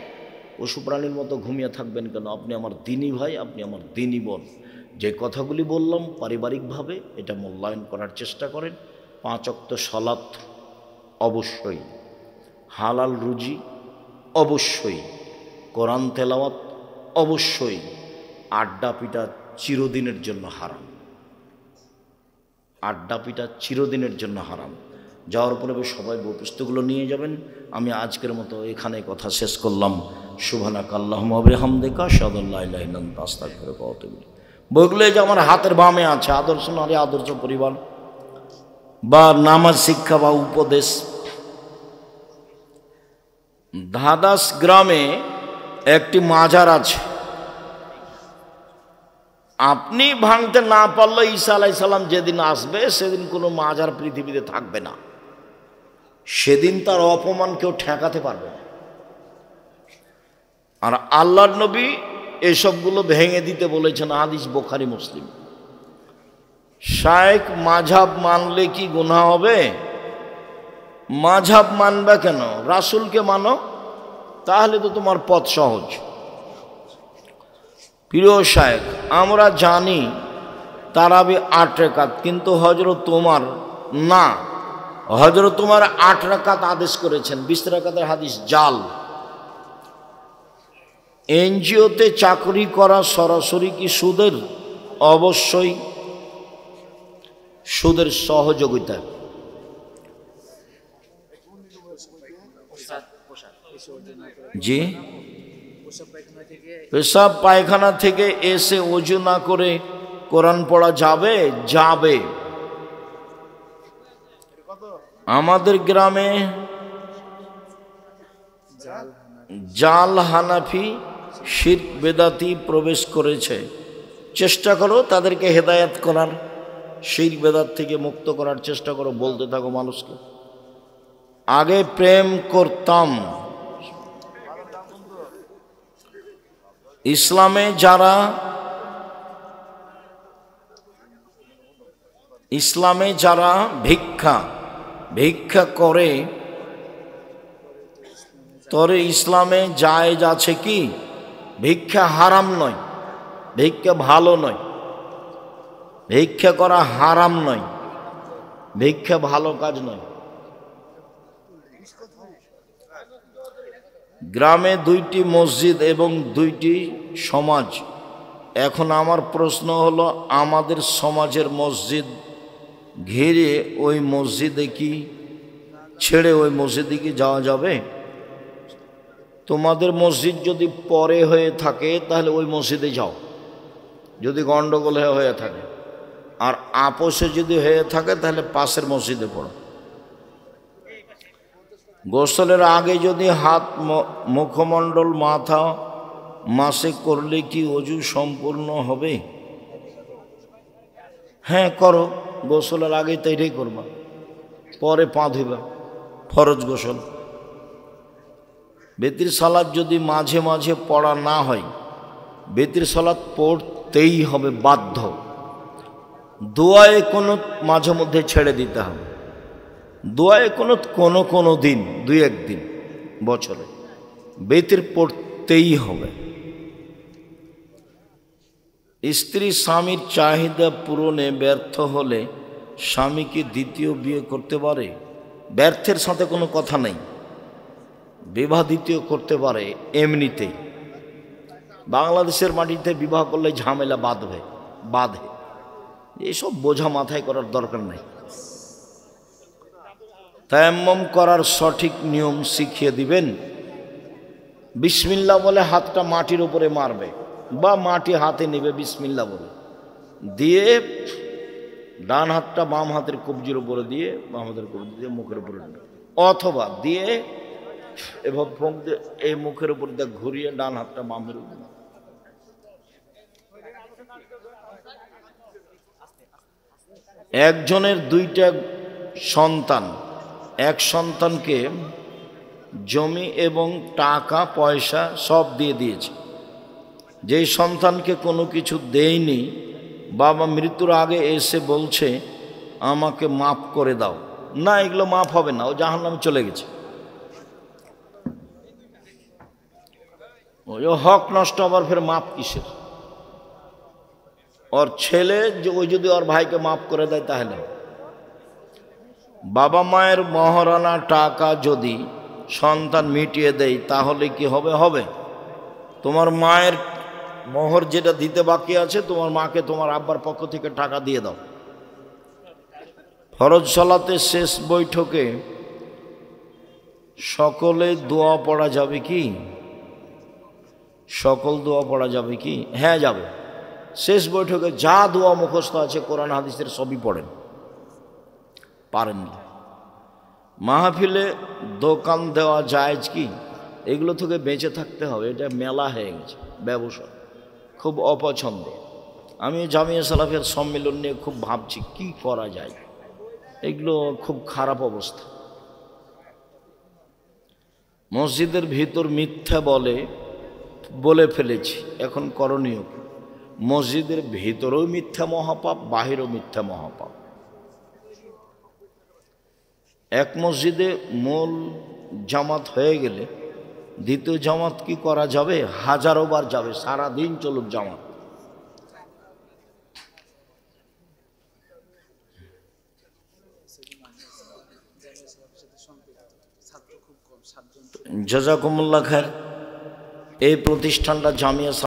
পশু প্রাণীর মতো ঘুমিয়ে থাকবেন কেন? আপনি আমার দিনী ভাই, আপনি আমার দিনী বোন। যে কথাগুলি বললাম পারিবারিকভাবে এটা মূল্যায়ন করার চেষ্টা করেন। 5 ওয়াক্ত সালাত অবশ্যই, হালাল রুজি অবশ্যই, কোরআন তেলাওয়াত অবশ্যই। আড্ডা পিটা চিরদিনের জন্য হারাম, আড্ডা পিটা চিরদিনের জন্য হারাম। যাওয়ার পরে সবাই বই পুস্তকগুলো নিয়ে যাবেন। আমি আজকের মতো এখানে কথা শেষ করলাম। সুবহানাকা আল্লাহুম্মা ওয়া বিহামদিকা আশহাদু আল্লা ইলাহা ইল্লা আনতা আস্তাগফিরুকা ওয়া আতুবু ইলাইক। বইগুলো যে আমার হাতের বামে আছে, আদর্শ নারী, আদর্শ পরিবার, বা নামাজ শিক্ষা বা উপদেশ। ধাদাস গ্রামে একটি মাজার আছে, আপনি ভাঙতে না পারলে ঈসা আলাইহিস সালাম যেদিন আসবে সেদিন কোনো মাজার পৃথিবীতে থাকবে না। সেদিন তার অপমান কেউ ঠেকাতে পারবে না। আর আল্লাহর নবী এসবগুলো ভেঙে দিতে বলেছেন, হাদিস বুখারী মুসলিম। শায়েখ মাযহাব মানলে কি গুনাহ হবে? মাযহাব মানবে কেন? রাসূলকে মানো, তাহলে তো তোমার পথ সহজ। প্রিয় শায়েখ, আমরা জানি তারাবি 8 রাকাত, কিন্তু হযরত তোমার না, হযরত তোমার 8 রাকাত আদেশ করেছেন। 20 রাকাতের হাদিস জাল। এনজিওতে চাকরি করা সরাসরি কি সুদের? অবশ্যই সুদের সহযোগিতা। জি, পেশাব পায়খানা থেকে এসে ওযু না করে কোরআন পড়া যাবে? যাবে। আমাদের গ্রামে জাল হানাফি শিরক বেদাতি প্রবেশ করেছে। চেষ্টা করো তাদেরকে হেদায়েত করার, শিরক বেদাত থেকে মুক্ত করার চেষ্টা করো। বলতে থাকো মানুষকে, আগে প্রেম করতাম। ইসলামে যারা ভিক্ষা করে, তরে ইসলামে জায়েজ আছে কি? ভিক্ষা হারাম নয়, ভিক্ষা ভালো নয়, ভিক্ষা করা হারাম নয়, ভিক্ষা ভালো কাজ নয়। গ্রামে 2টি মসজিদ এবং 2টি সমাজ। এখন আমার প্রশ্ন হলো, আমাদের সমাজের মসজিদ ঘিরে ওই মসজিদে কি ছেড়ে ওই মসজিদে কি যাওয়া যাবে? তোমাদের মসজিদ যদি পরে হয়ে থাকে তাহলে ওই মসজিদে যাও, যদি গন্ডগোল হয়ে থাকে। আর আপোষে যদি হয়ে থাকে তাহলে পাশের মসজিদে পড়ো। গোসলের আগে যদি হাত, মুখমণ্ডল, মাথা মাসে করলে কি ওযু সম্পূর্ণ হবে? হ্যাঁ করো, গোসলের আগে তো এটাই করবা, পরে পা ধুবা, ফরজ গোসল। বেতির সালাত যদি মাঝে মাঝে পড়া না হয়, বেতির সালাত পড়তেই হবে, বাধ্য। দোয়ায়ে কুনুত মাঝে মধ্যে ছেড়ে দিতে হবে। দোয়ায়ে কুনুত কোনো দিন, 2-1 দিন বছরে, বেতির পড়তেই হবে। স্ত্রী স্বামীর চাহিদা পূরণে ব্যর্থ হলে স্বামী কি দ্বিতীয় বিয়ে করতে পারে? ব্যর্থের সাথে কোনো কথা নেই, বিবাহ দ্বিতীয় করতে পারে এমনিতেই। বাংলাদেশের মাটিতে বিবাহ করলে ঝামেলা বাঁধে। এইসব বোঝা মাথায় করার দরকার নাই। তায়াম্মুম করার সঠিক নিয়ম শিখিয়ে দিবেন। বিসমিল্লাহ বলে হাতটা মাটির উপরে মারবে বা মাটি হাতে নেবে, বিসমিল্লাহ বলে দিয়ে ডান হাতটা বাম হাতের কবজির উপরে দিয়ে, বাম হাতের কবজি দিয়ে মুখের উপরে, অথবা দিয়ে এভাবে ফোঁক দিয়ে এই মুখের উপর দিয়ে ঘুরিয়ে ডান হাতটা বামের উপরে। একজনের দুইটা সন্তান, এক সন্তানকে জমি এবং টাকা পয়সা সব দিয়ে দিয়েছে, যেই সন্তানকে কোনো কিছু দেয়নি, বাবা মৃত্যুর আগে এসে বলছে আমাকে মাফ করে দাও, না এগুলো মাফ হবে না, ও জাহান্নামে চলে গেছে। ওই হক নষ্ট আবার ফের মাফ কিসের? ওর ছেলে ওই যদি ওর ভাইকে মাফ করে দেয় তাহলে, বাবা মায়ের মহারণা টাকা যদি সন্তান মিটিয়ে দেয় তাহলে কি হবে? হবে। তোমার মায়ের মোহর যেটা দিতে বাকি আছে, তোমার মাকে তোমার আব্বার পক্ষ থেকে টাকা দিয়ে দাও। ফরজ সালাতের শেষ বৈঠকে সকলে দোয়া পড়া যাবে কি? সকল দোয়া পড়া যাবে কি? হ্যাঁ যাবে। শেষ বৈঠকে যা দোয়া মুখস্থ আছে কোরআন হাদিসের সবই পড়েন, পারেননি। মাহফিলে দোকান দেওয়া জায়েজ কি? এগুলো থেকে বেঁচে থাকতে হবে, এটা মেলা হয়ে গেছে, ব্যবসা খুব অপছন্দ। আমি জামিয়া সালাফের সম্মেলন নিয়ে খুব ভাবছি কি করা যায়, এগুলো খুব খারাপ অবস্থা। মসজিদের ভিতর মিথ্যা বলে ফেলেছি, এখন করণীয় কি? মসজিদের ভিতরেও মিথ্যা মহাপাপ, বাহিরেও মিথ্যা মহাপাপ। এক মসজিদে মূল জামাত হয়ে গেলে দ্বিতীয় জামাত কি করা যাবে? হাজারো বার যাবে, সারাদিন চলুক জামাত। জাযাকুমুল্লাহ খায়ের। এই প্রতিষ্ঠানটা জামিয়া